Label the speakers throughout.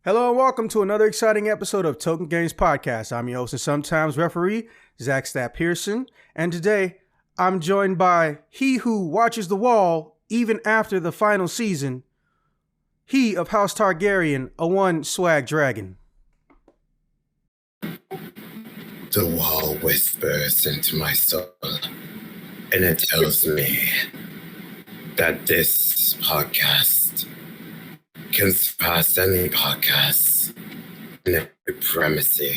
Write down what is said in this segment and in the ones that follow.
Speaker 1: Hello and welcome to another exciting episode of Token Games Podcast. I'm your host and sometimes referee, zaxpear, and today I'm joined by he who watches the wall even after the final season, he of House Targaryen, a one swag dragon.
Speaker 2: The wall whispers into my soul, and it tells me that this podcast can surpass any podcast in every primacy.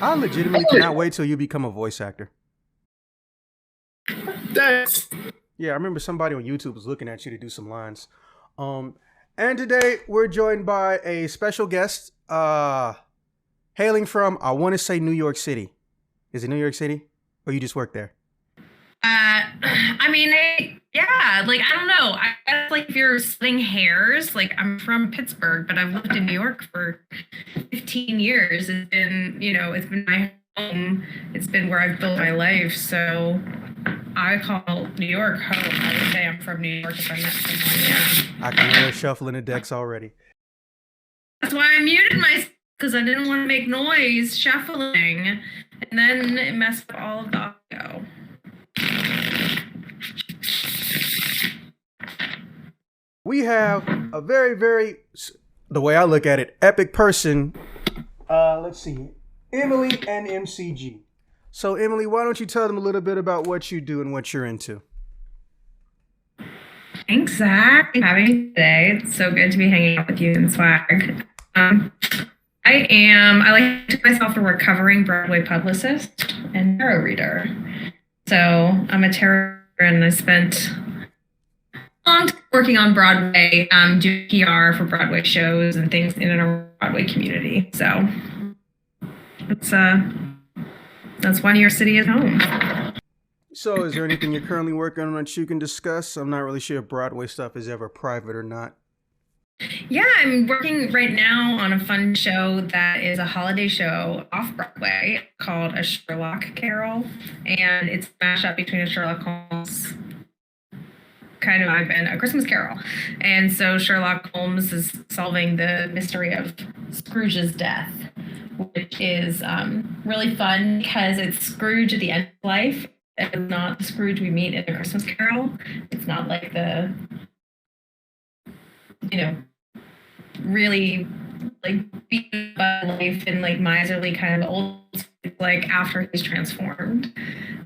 Speaker 1: I legitimately cannot wait till you become a voice actor.
Speaker 2: Thanks.
Speaker 1: Yeah, I remember somebody on YouTube was looking at you to do some lines. And today we're joined by a special guest, hailing from, I want to say New York City. Is it New York City? Or you just work there?
Speaker 3: I don't know. I guess, if you're splitting hairs, I'm from Pittsburgh, but I've lived in New York for 15 years. It's been, it's been my home. It's been where I've built my life. So I call New York home. I would say I'm from New York if I met someone, yeah.
Speaker 1: I can hear her shuffling the decks already.
Speaker 3: That's why I muted myself, because I didn't want to make noise shuffling. And then it messed up all of the audio.
Speaker 1: We have a very, the way I look at it, epic person. Let's see, Emily and MCG. So Emily, why don't you tell them a little bit about what you do and what you're into?
Speaker 3: Thanks, Zach, for having me today. It's so good to be hanging out with you in swag. I like to call myself a recovering Broadway publicist and tarot reader. So I'm a tarot reader, and I spent a long time working on Broadway, doing PR for Broadway shows and things in and around the Broadway community. So that's why New York City is home.
Speaker 1: So is there anything you're currently working on that you can discuss? I'm not really sure if Broadway stuff is ever private or not.
Speaker 3: Yeah, I'm working right now on a fun show that is a holiday show off Broadway called A Sherlock Carol. And it's a mashup between a Sherlock Holmes kind of vibe and A Christmas Carol. And so Sherlock Holmes is solving the mystery of Scrooge's death, which is really fun because it's Scrooge at the end of life. It's not the Scrooge we meet in A Christmas Carol. It's not like the, really beaten by life and miserly kind of old, after he's transformed.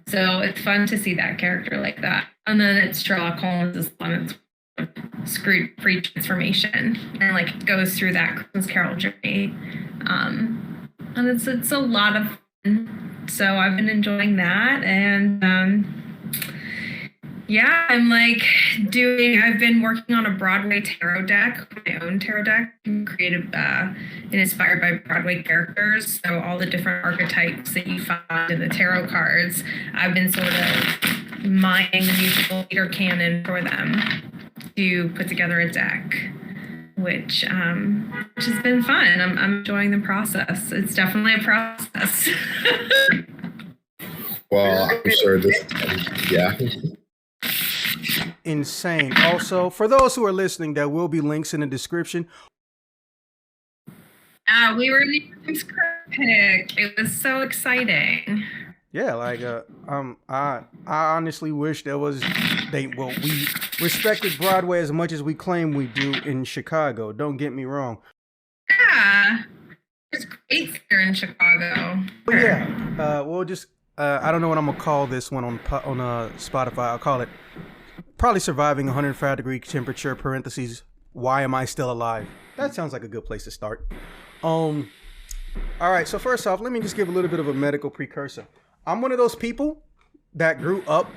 Speaker 3: So it's fun to see that character like that. And then it's Sherlock Holmes is one that's Scrooge pre-transformation and goes through that Christmas Carol journey. And it's a lot of fun. So I've been enjoying that, and I've been working on a Broadway tarot deck, my own tarot deck, created and inspired by Broadway characters. So all the different archetypes that you find in the tarot cards, I've been sort of mining the musical theater canon for them to put together a deck, which has been fun. I'm enjoying the process. It's definitely a process.
Speaker 2: Well, I'm sure this, yeah.
Speaker 1: Insane. Also, for those who are listening, there will be links in the description.
Speaker 3: We were in the script pick. It was so exciting.
Speaker 1: Yeah, I honestly wish there was we respected Broadway as much as we claim we do in Chicago. Don't get me wrong.
Speaker 3: Yeah, it's great here in Chicago.
Speaker 1: But yeah, we'll just I don't know what I'm gonna call this one on Spotify. I'll call it probably surviving 105-degree temperature, parentheses, why am I still alive? That sounds like a good place to start. All right, so first off, let me just give a little bit of a medical precursor. I'm one of those people that grew up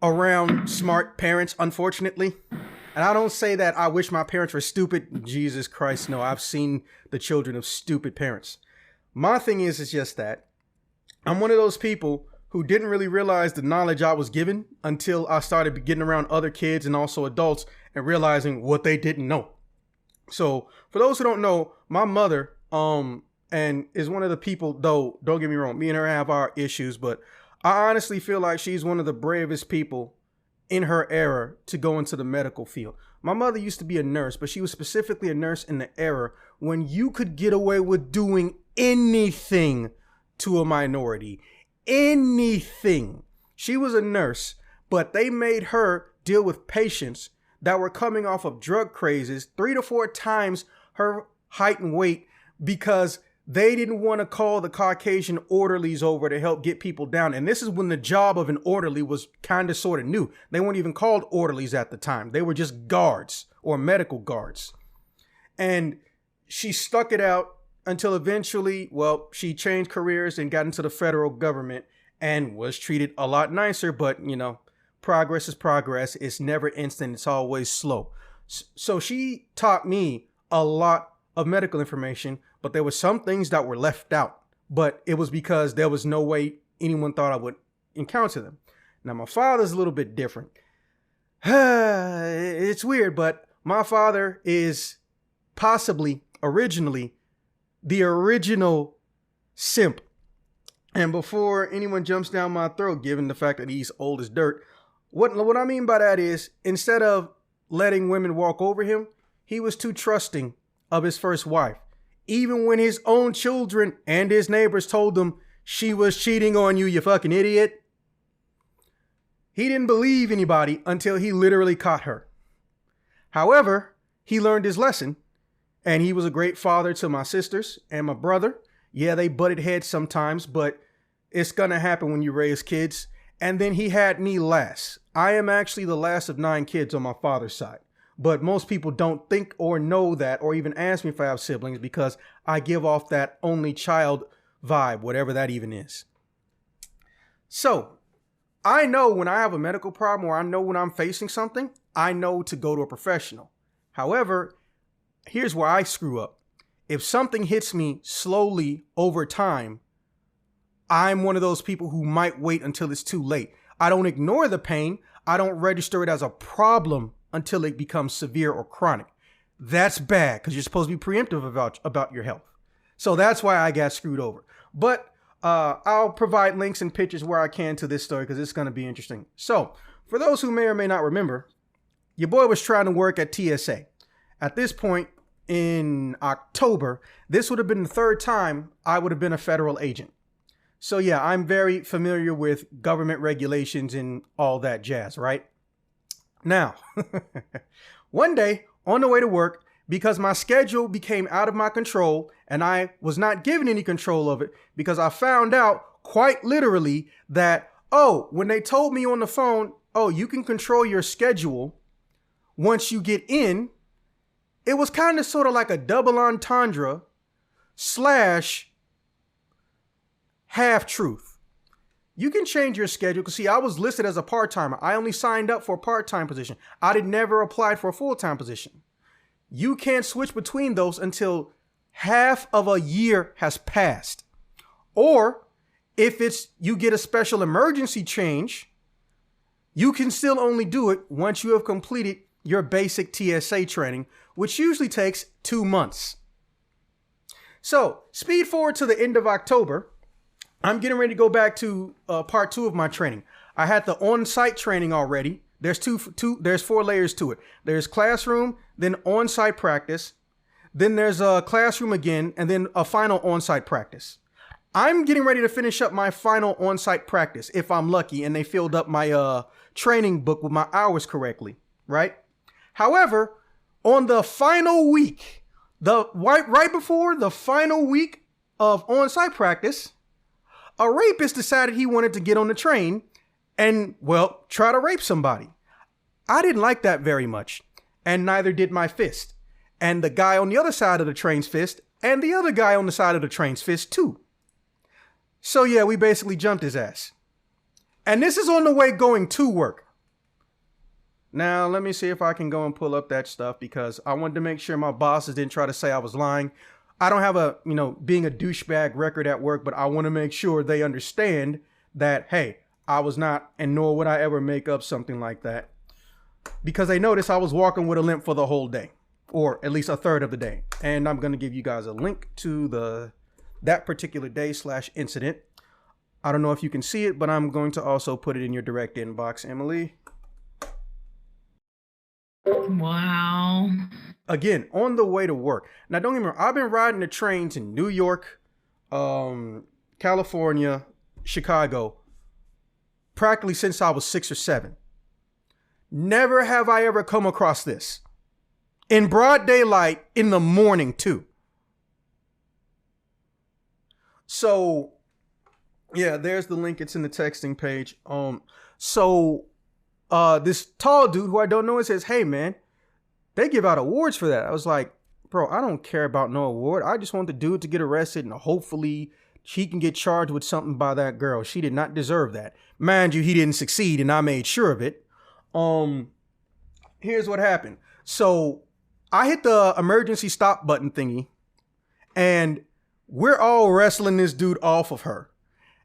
Speaker 1: around smart parents, unfortunately. And I don't say that I wish my parents were stupid. Jesus Christ, no. I've seen the children of stupid parents. My thing is just that I'm one of those people who didn't really realize the knowledge I was given until I started getting around other kids and also adults and realizing what they didn't know. So for those who don't know, my mother and is one of the people, though, don't get me wrong, me and her have our issues, but I honestly feel like she's one of the bravest people in her era to go into the medical field. My mother used to be a nurse, but she was specifically a nurse in the era when you could get away with doing anything to a minority. Anything. She was a nurse, but they made her deal with patients that were coming off of drug crazes 3 to 4 times her height and weight because they didn't want to call the Caucasian orderlies over to help get people down. And this is when the job of an orderly was kind of sort of new. They weren't even called orderlies at the time. They were just guards or medical guards. And she stuck it out until eventually, well, she changed careers and got into the federal government and was treated a lot nicer. But, you know, progress is progress. It's never instant. It's always slow. So she taught me a lot of medical information, but there were some things that were left out. But it was because there was no way anyone thought I would encounter them. Now, my father's a little bit different. It's weird, but my father is possibly originally the original simp. And before anyone jumps down my throat, given the fact that he's old as dirt, what I mean by that is instead of letting women walk over him, he was too trusting of his first wife. Even when his own children and his neighbors told him she was cheating on you, you fucking idiot. He didn't believe anybody until he literally caught her. However, he learned his lesson and he was a great father to my sisters and my brother. Yeah, they butted heads sometimes, but it's going to happen when you raise kids. And then he had me last. I am actually the last of 9 kids on my father's side. But most people don't think or know that or even ask me if I have siblings because I give off that only child vibe, whatever that even is. So I know when I have a medical problem or I know when I'm facing something, I know to go to a professional. However, here's where I screw up. If something hits me slowly over time, I'm one of those people who might wait until it's too late. I don't ignore the pain. I don't register it as a problem until it becomes severe or chronic. That's bad because you're supposed to be preemptive about your health. So that's why I got screwed over. But I'll provide links and pictures where I can to this story because it's going to be interesting. So for those who may or may not remember, your boy was trying to work at TSA. At this point in October, this would have been the 3rd time I would have been a federal agent. So yeah, I'm very familiar with government regulations and all that jazz, right? Now, one day on the way to work, because my schedule became out of my control and I was not given any control of it because I found out quite literally that, when they told me on the phone, you can control your schedule once you get in, it was kind of sort of like a double entendre / half-truth. You can change your schedule because, see, I was listed as a part-timer. I only signed up for a part-time position. I never applied for a full-time position. You can't switch between those until half of a year has passed. Or if you get a special emergency change, you can still only do it once you have completed your basic TSA training, which usually takes 2 months. So speed forward to the end of October. I'm getting ready to go back to part 2 of my training. I had the on-site training already. There's 4 layers to it. There's classroom, then on-site practice, then there's a classroom again, and then a final on-site practice. I'm getting ready to finish up my final on-site practice if I'm lucky and they filled up my training book with my hours correctly, right? However, on the final week, right before the final week of on-site practice, a rapist decided he wanted to get on the train and, try to rape somebody. I didn't like that very much, and neither did my fist. And the guy on the other side of the train's fist, and the other guy on the side of the train's fist too. So yeah, we basically jumped his ass. And this is on the way going to work. Now, let me see if I can go and pull up that stuff because I wanted to make sure my bosses didn't try to say I was lying. I don't have being a douchebag record at work, but I want to make sure they understand that, hey, I was not, and nor would I ever make up something like that. Because they noticed I was walking with a limp for the whole day, or at least a third of the day. And I'm going to give you guys a link to that particular day / incident. I don't know if you can see it, but I'm going to also put it in your direct inbox, Emily.
Speaker 3: Wow.
Speaker 1: Again, on the way to work. Now, don't get me wrong. I've been riding the trains in New York, California, Chicago, practically since I was 6 or 7. Never have I ever come across this. In broad daylight, in the morning, too. So, yeah, there's the link. It's in the texting page. This tall dude who I don't know, says, "Hey, man, they give out awards for that." I was like, "Bro, I don't care about no award. I just want the dude to get arrested and hopefully she can get charged with something by that girl. She did not deserve that." Mind you, he didn't succeed, and I made sure of it. Here's what happened. So I hit the emergency stop button thingy, and we're all wrestling this dude off of her.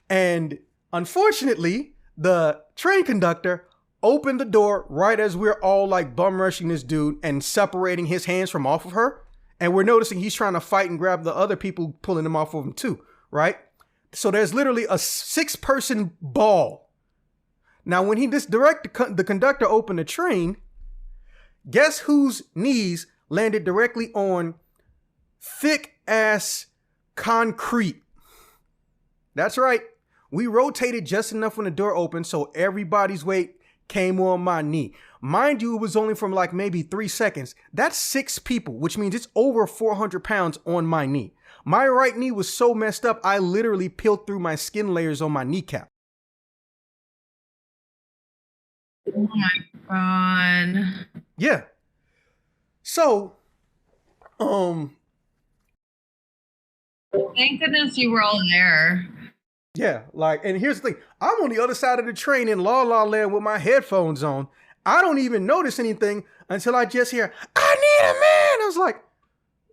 Speaker 1: And unfortunately, the train conductor opened the door right as we're all like bum rushing this dude and separating his hands from off of her. And we're noticing he's trying to fight and grab the other people, pulling them off of him too, right? So there's literally a 6-person ball. Now, when the conductor opened the train, guess whose knees landed directly on thick ass concrete? That's right. We rotated just enough when the door opened so everybody's weight came on my knee. Mind you, it was only from like maybe 3 seconds. That's 6 people, which means it's over 400 pounds on my knee. My right knee was so messed up, I literally peeled through my skin layers on my kneecap.
Speaker 3: Oh my God.
Speaker 1: Yeah. So,
Speaker 3: thank goodness you were all there.
Speaker 1: yeah, like, and here's the thing. I'm on the other side of the train in La La Land with my headphones on. I don't even notice anything until I just hear, "I need a man." I was like,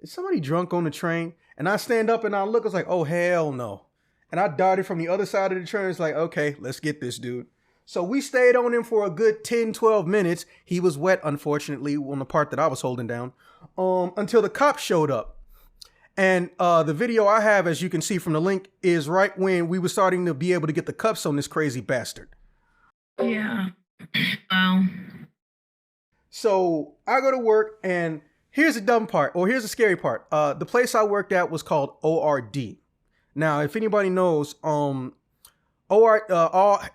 Speaker 1: is somebody drunk on the train? And I stand up and I look, I was like, oh, hell no. And I darted from the other side of the train. It's like, okay, let's get this dude. So we stayed on him for a good 10, 12 minutes. He was wet, unfortunately, on the part that I was holding down, until the cops showed up. And the video I have, as you can see from the link, is right when we were starting to be able to get the cuffs on this crazy bastard.
Speaker 3: Yeah. Wow.
Speaker 1: So I go to work, and here's the dumb part, or here's the scary part. The place I worked at was called ORD. Now, if anybody knows, all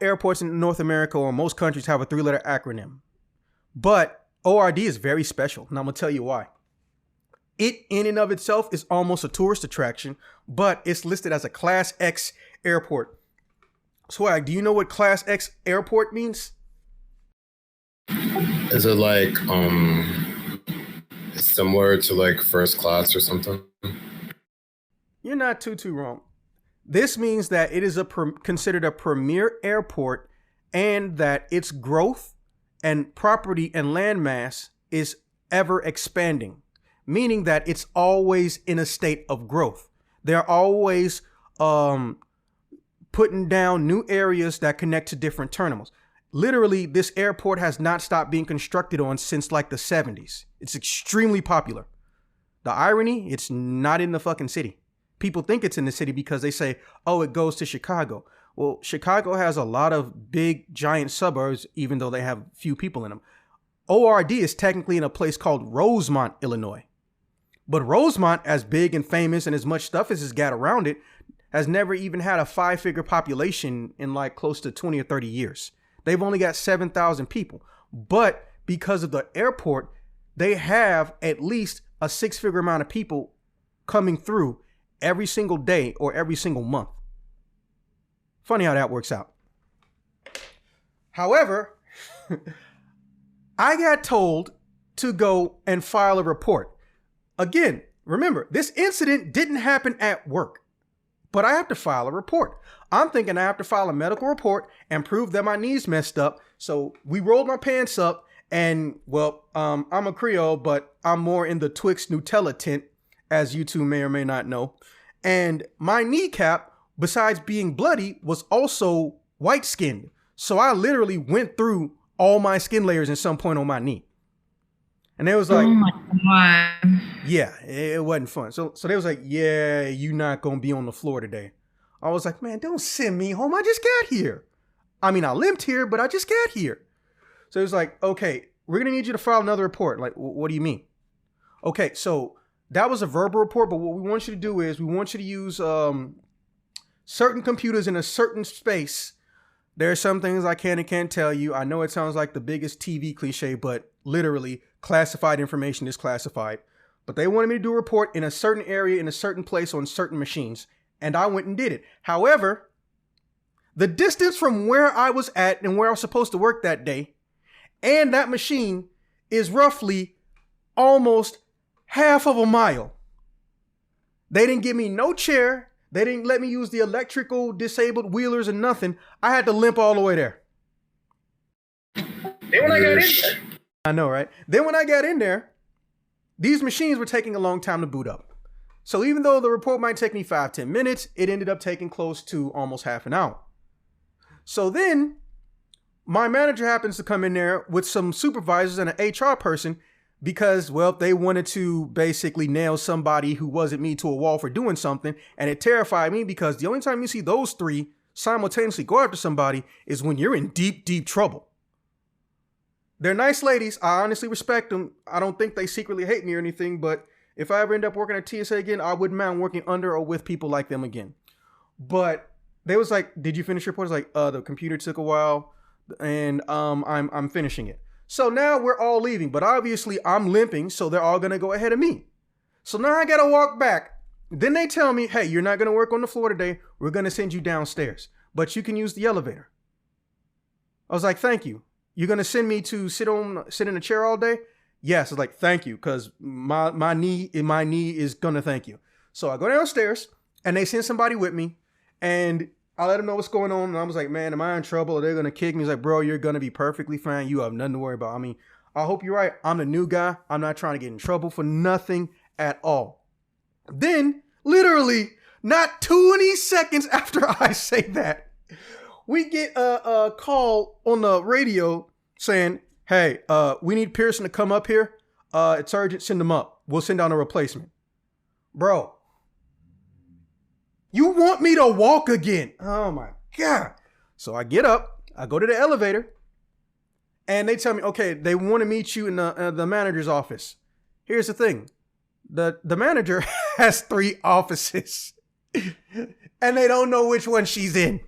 Speaker 1: airports in North America or most countries have a 3-letter acronym. But ORD is very special, and I'm going to tell you why. It in and of itself is almost a tourist attraction, but it's listed as a Class X airport. Swag, do you know what Class X airport means?
Speaker 2: Is it like similar to like first class or something?
Speaker 1: You're not too wrong. This means that it is considered a premier airport, and that its growth and property and landmass is ever expanding, meaning that it's always in a state of growth. They're always putting down new areas that connect to different terminals. Literally, this airport has not stopped being constructed on since like the 70s. It's extremely popular. The irony, it's not in the fucking city. People think it's in the city because they say, oh, it goes to Chicago. Well, Chicago has a lot of big, giant suburbs, even though they have few people in them. ORD is technically in a place called Rosemont, Illinois. But Rosemont, as big and famous and as much stuff as it's got around it, has never even had a 5-figure population in like close to 20 or 30 years. They've only got 7,000 people. But because of the airport, they have at least a 6-figure amount of people coming through every single day or every single month. Funny how that works out. However, I got told to go and file a report. Again, remember, this incident didn't happen at work, but I have to file a report. I'm thinking I have to file a medical report and prove that my knee's messed up. So we rolled my pants up, and well, I'm a Creole, but I'm more in the Twix Nutella tint, as you two may or may not know. And my kneecap, besides being bloody, was also white skinned. So I literally went through all my skin layers at some point on my knee. And they was like, oh my God. Yeah, it wasn't fun. So they was like, yeah, you not going to be on the floor today. I was like, man, don't send me home. I just got here. I mean, I limped here, but I just got here. So it was like, okay, we're going to need you to file another report. Like, what do you mean? Okay, so that was a verbal report, but what we want you to do is we want you to use certain computers in a certain space. There are some things I can and can't tell you. I know it sounds like the biggest TV cliche, but literally classified information is classified. But they wanted me to do a report in a certain area, in a certain place, on certain machines. And I went and did it. However, the distance from where I was at and where I was supposed to work that day and that machine is roughly almost half of a mile. They didn't give me no chair. They didn't let me use the electrical disabled wheelers and nothing. I had to limp all the way there. Then when I got in there, I know, right? Then when I got in there, these machines were taking a long time to boot up. So even though the report might take me 5-10 minutes, it ended up taking close to almost half an hour. So then my manager happens to come in there with some supervisors and an HR person because, well, they wanted to basically nail somebody who wasn't me to a wall for doing something. And it terrified me because the only time you see those three simultaneously go after somebody is when you're in deep, deep trouble. They're nice ladies. I honestly respect them. I don't think they secretly hate me or anything, but if I ever end up working at TSA again, I wouldn't mind working under or with people like them again. But they was like, did you finish your report? I was like, the computer took a while and I'm finishing it. So now we're all leaving, but obviously I'm limping, so they're all gonna go ahead of me. So now I gotta walk back. Then they tell me, hey, you're not gonna work on the floor today. We're gonna send you downstairs, but you can use the elevator. I was like, thank you. You're gonna send me to sit in a chair all day? Yes. I was like, thank you, because my knee is gonna thank you. So I go downstairs and they send somebody with me and I let them know what's going on. And I was like, man, am I in trouble? Are they gonna kick me? He's like, bro, you're gonna be perfectly fine. You have nothing to worry about. I mean, I hope you're right. I'm the new guy. I'm not trying to get in trouble for nothing at all. Then, literally, not 20 seconds after I say that, we get a call on the radio saying, hey, we need Pearson to come up here. It's urgent. Send him up. We'll send down a replacement. Bro, you want me to walk again? Oh my God. So I get up, I go to the elevator, and they tell me, okay, they want to meet you in the manager's office. Here's the thing. The manager has 3 offices and they don't know which one she's in.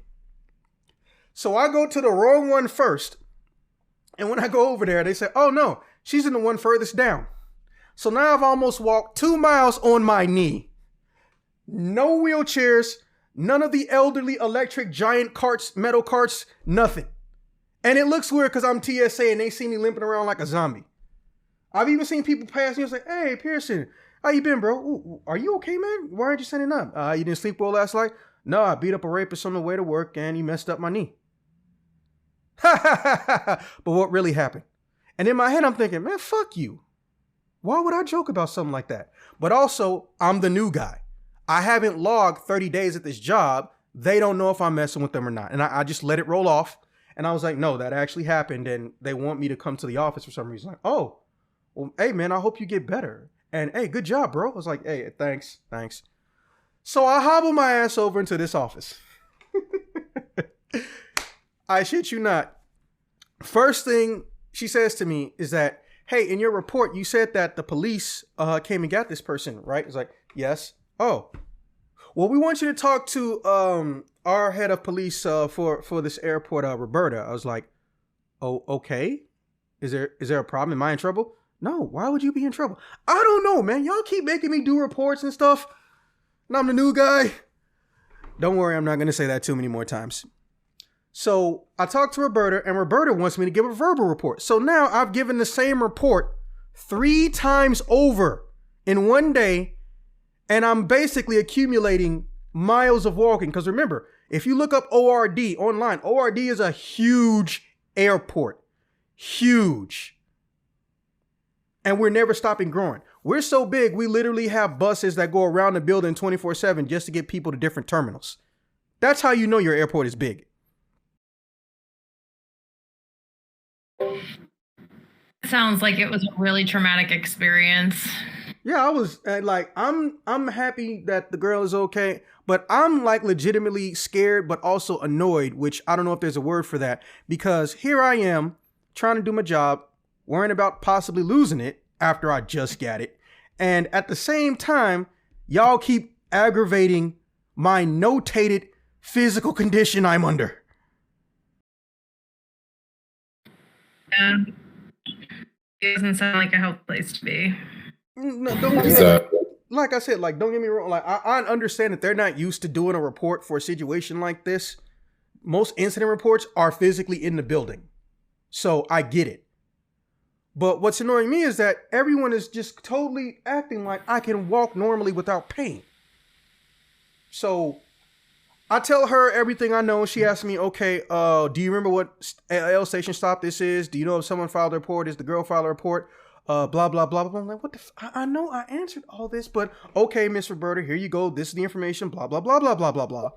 Speaker 1: So I go to the wrong one first. And when I go over there, they say, oh no, she's in the one furthest down. So now I've almost walked 2 miles on my knee. No wheelchairs, none of the elderly electric giant carts, metal carts, nothing. And it looks weird because I'm TSA and they see me limping around like a zombie. I've even seen people pass me and say, hey, Pearson, how you been, bro? Ooh, are you okay, man? Why aren't you sending up? You didn't sleep well last night? No, I beat up a rapist on the way to work and he messed up my knee. But what really happened? And in my head, I'm thinking, man, fuck you. Why would I joke about something like that? But also, I'm the new guy. I haven't logged 30 days at this job. They don't know if I'm messing with them or not. And I just let it roll off. And I was like, no, that actually happened. And they want me to come to the office for some reason. Like, oh, well, hey, man, I hope you get better. And hey, good job, bro. I was like, hey, thanks. So I hobble my ass over into this office. I shit you not. First thing she says to me is that, hey, in your report, you said that the police came and got this person, right? It's like, yes. Oh, well, we want you to talk to our head of police for this airport, Roberta. I was like, oh, okay. Is there a problem? Am I in trouble? No. Why would you be in trouble? I don't know, man. Y'all keep making me do reports and stuff. And I'm the new guy. Don't worry, I'm not going to say that too many more times. So I talked to Roberta, and Roberta wants me to give a verbal report. So now I've given the same report 3 times over in one day. And I'm basically accumulating miles of walking. Because remember, if you look up ORD online, ORD is a huge airport. Huge. And we're never stopping growing. We're so big, we literally have buses that go around the building 24/7 just to get people to different terminals. That's how you know your airport is big.
Speaker 3: Sounds like it was a really traumatic experience.
Speaker 1: Yeah, I was like, I'm happy that the girl is okay, but I'm like legitimately scared, but also annoyed, which I don't know if there's a word for that, because here I am trying to do my job, worrying about possibly losing it after I just got it. And at the same time, y'all keep aggravating my notated physical condition I'm under.
Speaker 3: It doesn't sound like a healthy place to be.
Speaker 1: No, don't
Speaker 2: Is
Speaker 1: get
Speaker 2: that
Speaker 1: like I said, like, don't get me wrong. Like, I understand that they're not used to doing a report for a situation like this. Most incident reports are physically in the building. So I get it. But what's annoying me is that everyone is just totally acting like I can walk normally without pain. So I tell her everything I know. She asks me, okay, do you remember what L station stop this is? Do you know if someone filed a report? Is the girl filed a report? Blah, blah, blah, blah. I'm like, what the I know I answered all this, but okay, Miss Roberta, here you go. This is the information, blah, blah, blah, blah, blah, blah, blah.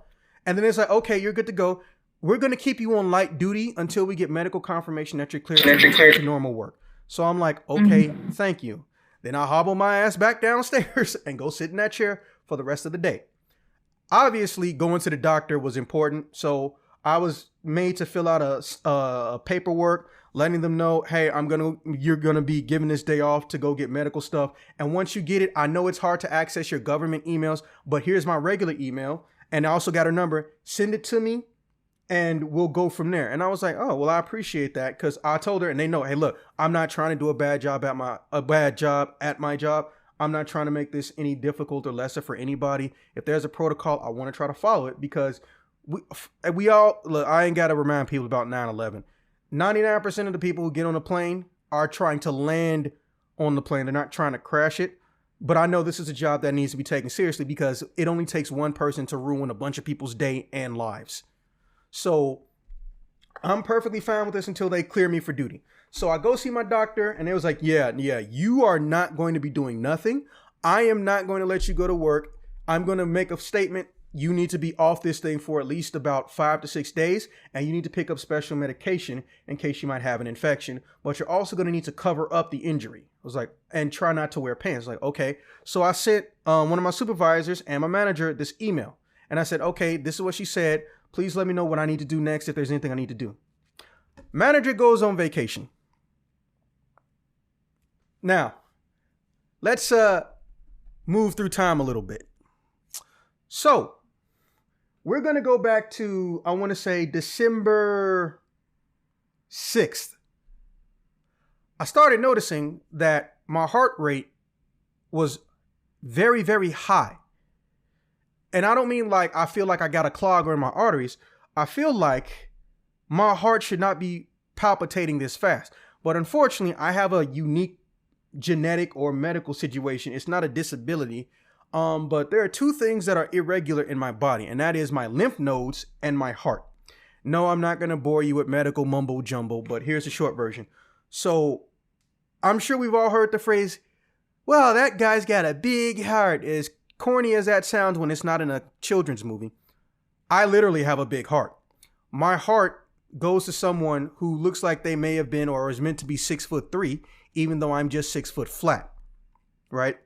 Speaker 1: And then it's like, okay, you're good to go. We're going to keep you on light duty until we get medical confirmation that you're clear to normal work. So I'm like, okay, thank you. Then I hobble my ass back downstairs and go sit in that chair for the rest of the day. Obviously, going to the doctor was important. So I was made to fill out a paperwork letting them know, hey, you're going to be given this day off to go get medical stuff. And once you get it, I know it's hard to access your government emails, but here's my regular email. And I also got her number. Send it to me and we'll go from there. And I was like, oh, well, I appreciate that. Cause I told her and they know, hey, look, I'm not trying to do a bad job at my job. I'm not trying to make this any difficult or lesser for anybody. If there's a protocol, I want to try to follow it because we all, look, I ain't got to remind people about 9/11. 99% of the people who get on a plane are trying to land on the plane. They're not trying to crash it. But I know this is a job that needs to be taken seriously because it only takes one person to ruin a bunch of people's day and lives. So I'm perfectly fine with this until they clear me for duty. So I go see my doctor and it was like, yeah, you are not going to be doing nothing. I am not going to let you go to work. I'm going to make a statement. You need to be off this thing for at least about 5 to 6 days. And you need to pick up special medication in case you might have an infection. But you're also going to need to cover up the injury. I was like, and try not to wear pants. Like, okay. So I sent one of my supervisors and my manager this email. And I said, okay, this is what she said. Please let me know what I need to do next if there's anything I need to do. Manager goes on vacation. Now, let's move through time a little bit. So, we're going to go back to, I want to say, December 6th. I started noticing that my heart rate was very, very high. And I don't mean like I feel like I got a clog in my arteries. I feel like my heart should not be palpitating this fast. But unfortunately, I have a unique genetic or medical situation. It's not a disability. But there are two things that are irregular in my body, and that is my lymph nodes and my heart. No, I'm not going to bore you with medical mumbo jumbo, but here's the short version. So I'm sure we've all heard the phrase, well, that guy's got a big heart. As corny as that sounds when it's not in a children's movie, I literally have a big heart. My heart goes to someone who looks like they may have been or is meant to be 6'3", even though I'm just 6 foot flat, right?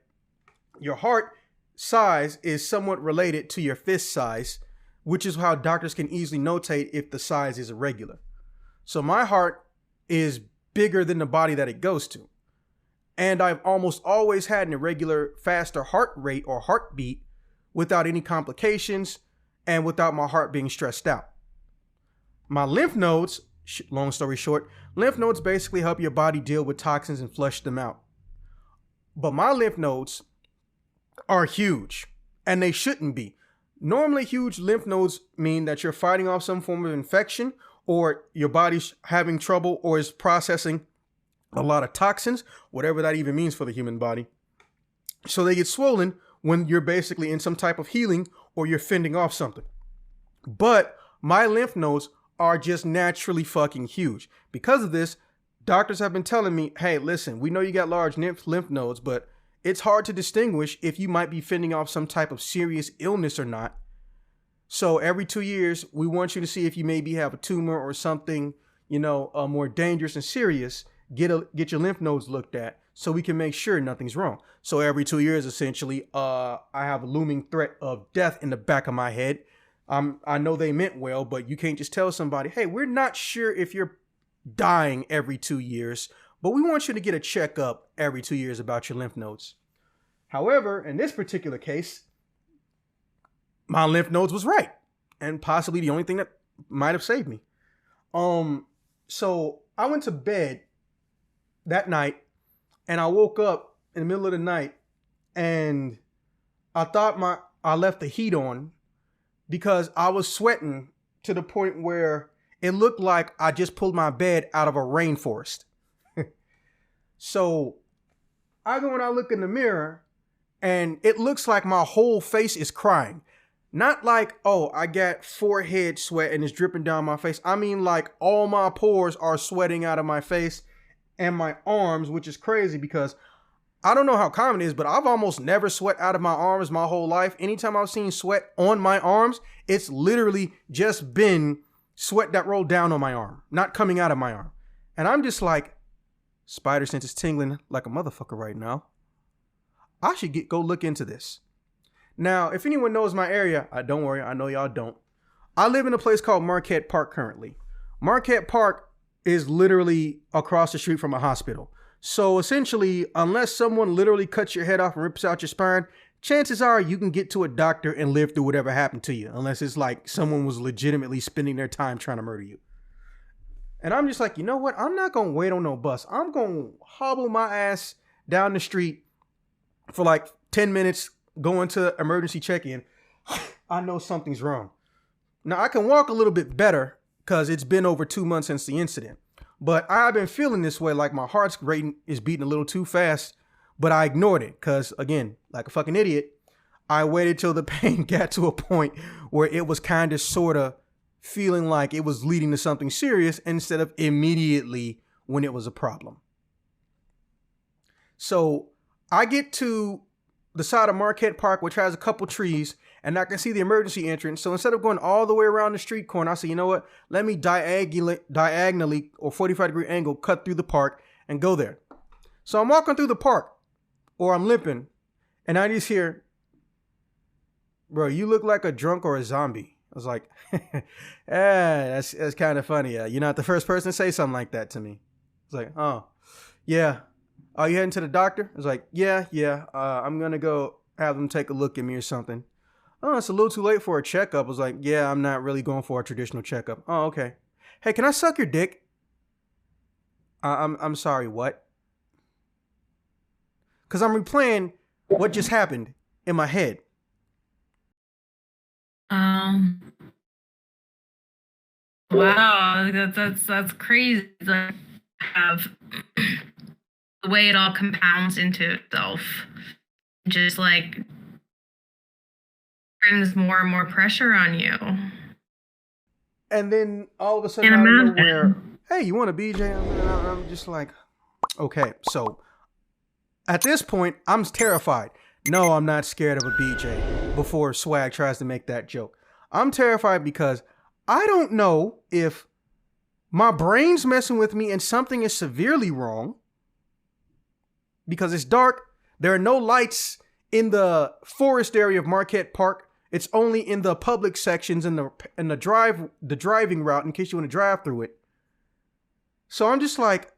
Speaker 1: Your heart size is somewhat related to your fist size, which is how doctors can easily notate if the size is irregular. So my heart is bigger than the body that it goes to. And I've almost always had an irregular, faster heart rate or heartbeat without any complications and without my heart being stressed out. My lymph nodes, long story short, lymph nodes basically help your body deal with toxins and flush them out. But my lymph nodes are huge, and they shouldn't be. Normally, huge lymph nodes mean that you're fighting off some form of infection, or your body's having trouble or is processing a lot of toxins, whatever that even means for the human body. So they get swollen when you're basically in some type of healing or you're fending off something. But my lymph nodes are just naturally fucking huge. Because of this, doctors have been telling me, hey, listen, we know you got large lymph nodes, but it's hard to distinguish if you might be fending off some type of serious illness or not. So every 2 years, we want you to see if you maybe have a tumor or something, more dangerous and serious. Get your lymph nodes looked at so we can make sure nothing's wrong. So every 2 years, essentially, I have a looming threat of death in the back of my head. I know they meant well, but you can't just tell somebody, hey, we're not sure if you're dying every 2 years, but we want you to get a checkup every 2 years about your lymph nodes. However, in this particular case, my lymph nodes was right, and possibly the only thing that might have saved me. So I went to bed that night, and I woke up in the middle of the night, and I thought I left the heat on because I was sweating to the point where it looked like I just pulled my bed out of a rainforest. So I go and I look in the mirror, and it looks like my whole face is crying. Not like, oh, I got forehead sweat and it's dripping down my face. I mean, like all my pores are sweating out of my face and my arms, which is crazy because I don't know how common it is, but I've almost never sweat out of my arms my whole life. Anytime I've seen sweat on my arms, it's literally just been sweat that rolled down on my arm, not coming out of my arm. And I'm just like, spider sense is tingling like a motherfucker right now. I should go look into this. Now, if anyone knows my area, don't worry, I know y'all don't. I live in a place called Marquette Park currently. Marquette Park is literally across the street from a hospital. So essentially, unless someone literally cuts your head off and rips out your spine, chances are you can get to a doctor and live through whatever happened to you, unless it's like someone was legitimately spending their time trying to murder you. And I'm just like, you know what? I'm not going to wait on no bus. I'm going to hobble my ass down the street for like 10 minutes, go into emergency check-in. I know something's wrong. Now, I can walk a little bit better because it's been over 2 months since the incident. But I've been feeling this way, like my heart's rate is beating a little too fast, but I ignored it because, again, like a fucking idiot, I waited till the pain got to a point where it was kind of sort of feeling like it was leading to something serious instead of immediately when it was a problem. So I get to the side of Marquette Park, which has a couple trees, and I can see the emergency entrance. So instead of going all the way around the street corner, I say, you know what? Let me diagonally or 45-degree angle cut through the park and go there. So I'm walking through the park, or I'm limping, and I just hear, bro, you look like a drunk or a zombie. I was like, that's kind of funny. You're not the first person to say something like that to me. It's like, oh, yeah. Are you heading to the doctor? I was like, yeah. I'm going to go have them take a look at me or something. Oh, it's a little too late for a checkup. I was like, yeah, I'm not really going for a traditional checkup. Oh, okay. Hey, can I suck your dick? I'm sorry, what? Because I'm replaying what just happened in my head.
Speaker 3: Wow, that's crazy. Like, have the way it all compounds into itself, just like brings more and more pressure on you.
Speaker 1: And then all of a sudden, out of nowhere, hey, you want a BJ? I'm just like, okay. So at this point, I'm terrified. No, I'm not scared of a BJ before Swag tries to make that joke. I'm terrified because I don't know if my brain's messing with me and something is severely wrong because it's dark. There are no lights in the forest area of Marquette Park. It's only in the public sections in the driving route in case you want to drive through it. So I'm just like,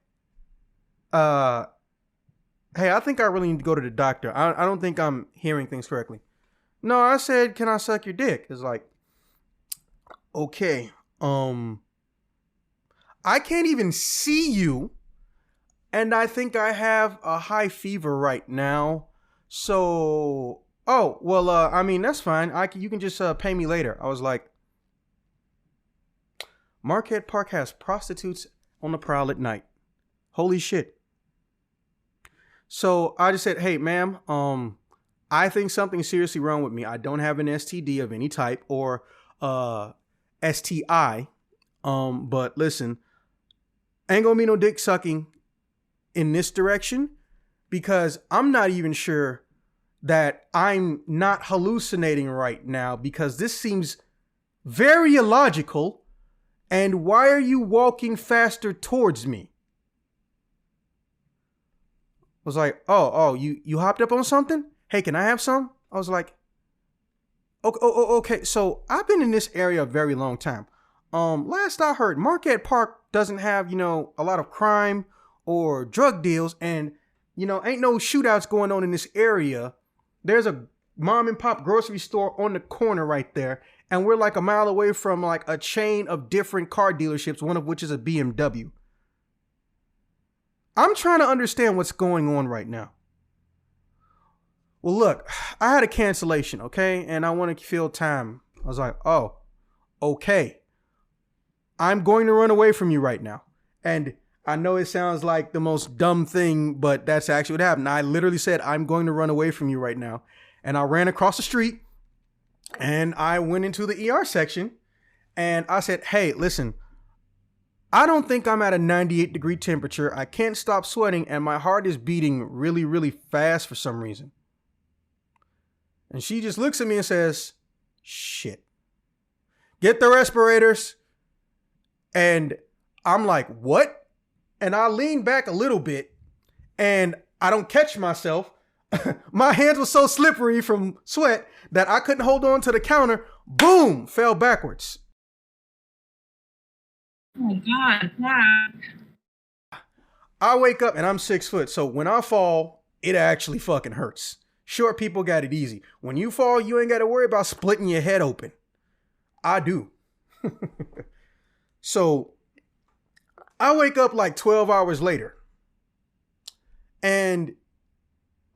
Speaker 1: hey, I think I really need to go to the doctor. I don't think I'm hearing things correctly. No, I said, can I suck your dick? It's like, okay, I can't even see you, and I think I have a high fever right now. So, oh, well, I mean, that's fine. You can just pay me later. I was like, Marquette Park has prostitutes on the prowl at night. Holy shit. So I just said, hey, ma'am, I think something's seriously wrong with me. I don't have an STD of any type or STI. But listen, ain't gonna be no dick sucking in this direction because I'm not even sure that I'm not hallucinating right now because this seems very illogical. And why are you walking faster towards me? I was like, oh, you hopped up on something? Hey, can I have some? I was like, okay. So I've been in this area a very long time. Last I heard, Marquette Park doesn't have, a lot of crime or drug deals, and ain't no shootouts going on in this area. There's a mom and pop grocery store on the corner right there, and we're like a mile away from like a chain of different car dealerships, one of which is a BMW. I'm trying to understand what's going on right now. Well, look, I had a cancellation, okay? And I want to fill time. I was like, oh, okay. I'm going to run away from you right now. And I know it sounds like the most dumb thing, but that's actually what happened. I literally said, I'm going to run away from you right now. And I ran across the street and I went into the ER section and I said, hey, listen, I don't think I'm at a 98-degree temperature. I can't stop sweating and my heart is beating really, really fast for some reason. And she just looks at me and says, shit, get the respirators. And I'm like, what? And I lean back a little bit and I don't catch myself. My hands were so slippery from sweat that I couldn't hold on to the counter. Boom, fell backwards.
Speaker 3: Oh my God. Wow.
Speaker 1: I wake up and I'm 6 foot. So when I fall, it actually fucking hurts. Short people got it easy. When you fall, you ain't got to worry about splitting your head open. I do. So I wake up like 12 hours later and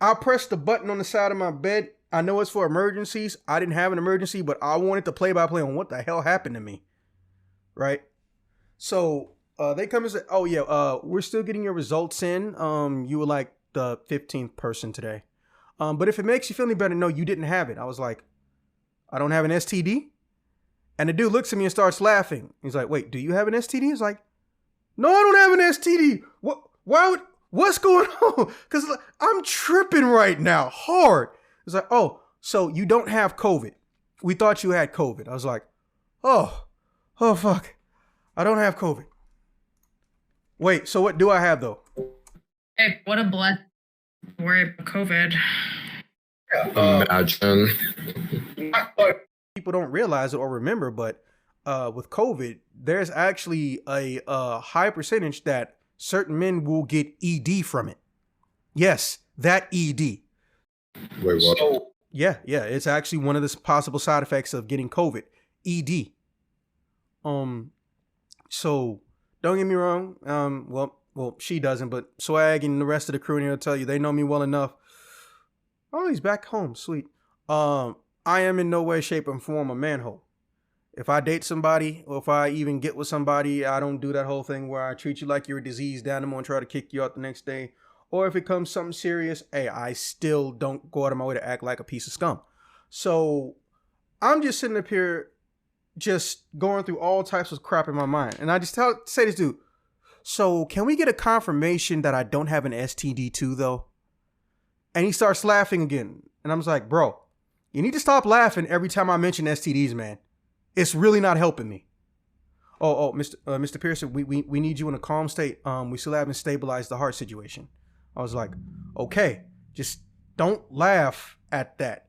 Speaker 1: I press the button on the side of my bed. I know it's for emergencies. I didn't have an emergency, but I wanted to play-by-play on what the hell happened to me. Right? So they come and say, oh yeah, we're still getting your results in. You were like the 15th person today. But if it makes you feel any better, no, you didn't have it. I was like, I don't have an STD? And the dude looks at me and starts laughing. He's like, wait, do you have an STD? He's like, no, I don't have an STD. What's going on? Because I'm tripping right now, hard. He's like, oh, so you don't have COVID. We thought you had COVID. I was like, oh, fuck. I don't have COVID. Wait, so what do I have though?
Speaker 3: Hey, what a blessing. Worry about COVID.
Speaker 2: Imagine.
Speaker 1: People don't realize it or remember, but with COVID, there's actually a high percentage that certain men will get ED from it. Yes, that ED.
Speaker 2: Wait, what?
Speaker 1: So, yeah, it's actually one of the possible side effects of getting COVID. ED. So don't get me wrong. Well, she doesn't, but Swag and the rest of the crew will tell you they know me well enough. Oh, he's back home. Sweet. I am in no way, shape, or form a manhole. If I date somebody or if I even get with somebody, I don't do that whole thing where I treat you like you're a diseased animal and try to kick you out the next day. Or if it comes something serious, hey, I still don't go out of my way to act like a piece of scum. So I'm just sitting up here just going through all types of crap in my mind. And I just say this dude, so can we get a confirmation that I don't have an STD too, though? And he starts laughing again. And I'm just like, bro, you need to stop laughing every time I mention STDs, man. It's really not helping me. Mr. Pearson, we need you in a calm state. We still haven't stabilized the heart situation. I was like, okay, just don't laugh at that.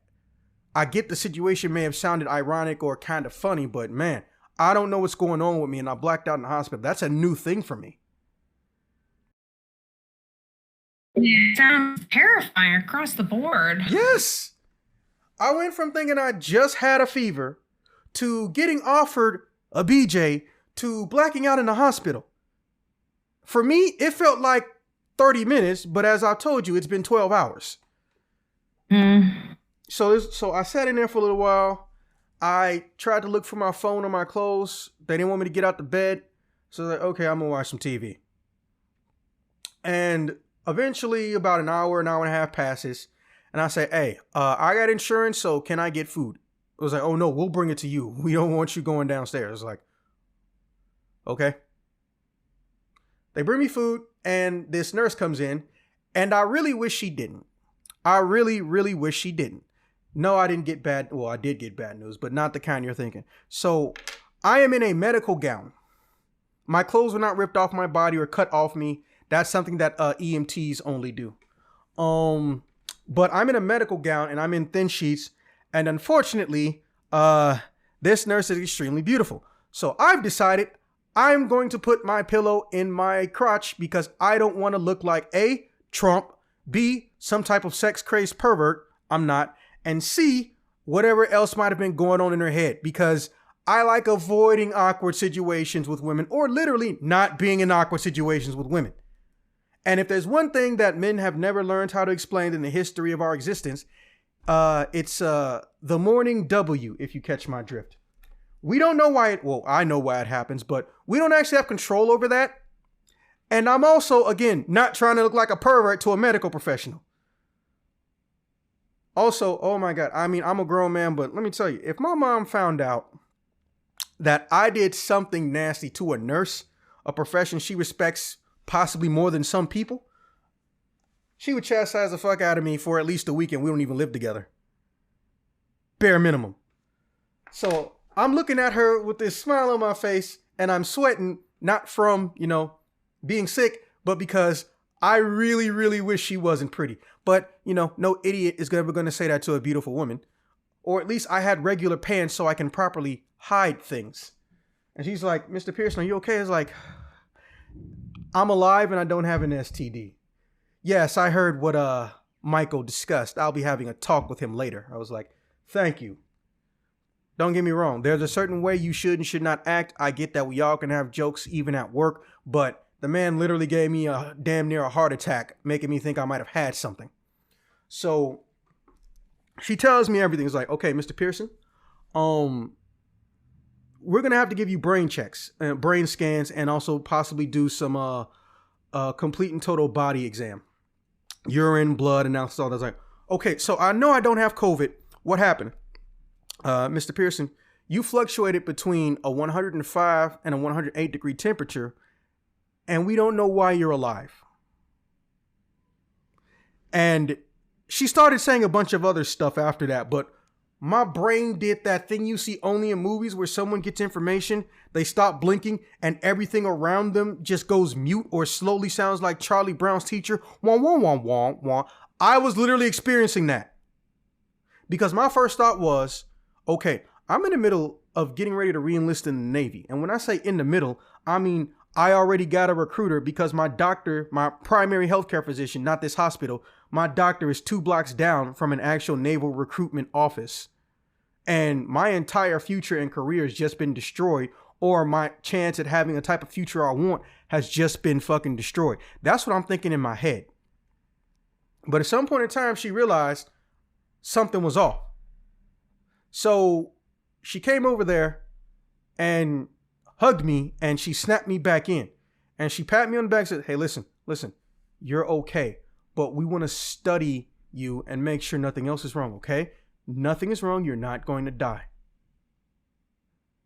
Speaker 1: I get the situation may have sounded ironic or kind of funny, but man, I don't know what's going on with me and I blacked out in the hospital. That's a new thing for me.
Speaker 3: It sounds terrifying across the board.
Speaker 1: Yes. I went from thinking I just had a fever to getting offered a BJ to blacking out in the hospital. For me, it felt like 30 minutes, but as I told you, it's been 12 hours. So I sat in there for a little while. I tried to look for my phone or my clothes. They didn't want me to get out the bed. So I was like, okay, I'm going to watch some TV. And eventually about an hour and a half passes. And I say, hey, I got insurance, so can I get food? It was like, oh no, we'll bring it to you. We don't want you going downstairs. I was like, okay. They bring me food and this nurse comes in and I really wish she didn't. I really, really wish she didn't. No, I didn't get bad. Well, I did get bad news, but not the kind you're thinking. So I am in a medical gown. My clothes were not ripped off my body or cut off me. That's something that EMTs only do. But I'm in a medical gown and I'm in thin sheets. And unfortunately, this nurse is extremely beautiful. So I've decided I'm going to put my pillow in my crotch because I don't want to look like A, Trump, B, some type of sex crazed pervert. I'm not. And C, whatever else might have been going on in her head, because I like avoiding awkward situations with women, or literally not being in awkward situations with women. And if there's one thing that men have never learned how to explain in the history of our existence, it's the morning W, if you catch my drift. We don't know why I know why it happens, but we don't actually have control over that. And I'm also, again, not trying to look like a pervert to a medical professional. Also, oh my God, I mean, I'm a grown man, but let me tell you, if my mom found out that I did something nasty to a nurse, a profession she respects possibly more than some people, she would chastise the fuck out of me for at least a week, and we don't even live together. Bare minimum. So I'm looking at her with this smile on my face, and I'm sweating, not from, being sick, but because I really, really wish she wasn't pretty. But, no idiot is ever going to say that to a beautiful woman. Or at least I had regular pants so I can properly hide things. And she's like, Mr. Pearson, are you okay? It's like, I'm alive and I don't have an STD. Yes, I heard what Michael discussed. I'll be having a talk with him later. I was like, thank you. Don't get me wrong. There's a certain way you should and should not act. I get that we all can have jokes even at work, but the man literally gave me a damn near a heart attack, making me think I might have had something. So she tells me everything. It's like, okay, Mr. Pearson, we're going to have to give you brain checks, brain scans, and also possibly do some complete and total body exam. Urine, blood, analysis, all that. I was like, okay, so I know I don't have COVID. What happened? Mr. Pearson, you fluctuated between a 105 and a 108 degree temperature, and we don't know why you're alive. And she started saying a bunch of other stuff after that, but my brain did that thing you see only in movies where someone gets information, they stop blinking, and everything around them just goes mute or slowly sounds like Charlie Brown's teacher. Wah, wah, wah, wah, wah. I was literally experiencing that. Because my first thought was, okay, I'm in the middle of getting ready to re-enlist in the Navy. And when I say in the middle, I mean, I already got a recruiter because my doctor, my primary healthcare physician, not this hospital, my doctor is 2 blocks down from an actual naval recruitment office. And my entire future and career has just been destroyed, or my chance at having a type of future I want has just been fucking destroyed. That's what I'm thinking in my head. But at some point in time, she realized something was off. So she came over there and hugged me, and she snapped me back in, and she patted me on the back and said, hey, listen, you're okay, but we want to study you and make sure nothing else is wrong. Okay. Nothing is wrong. You're not going to die.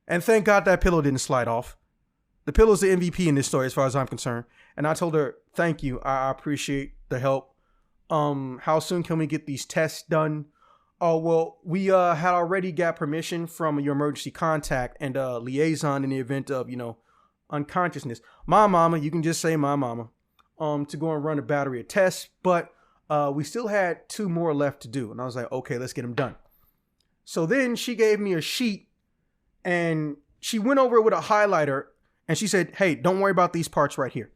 Speaker 1: And thank God that pillow didn't slide off. The pillow's the MVP in this story, as far as I'm concerned. And I told her, thank you. I appreciate the help. How soon can we get these tests done? Oh, well, we had already got permission from your emergency contact and liaison in the event of, unconsciousness. My mama, you can just say my mama, to go and run a battery of tests. But we still had 2 more left to do. And I was like, okay, let's get them done. So then she gave me a sheet and she went over it with a highlighter and she said, hey, don't worry about these parts right here.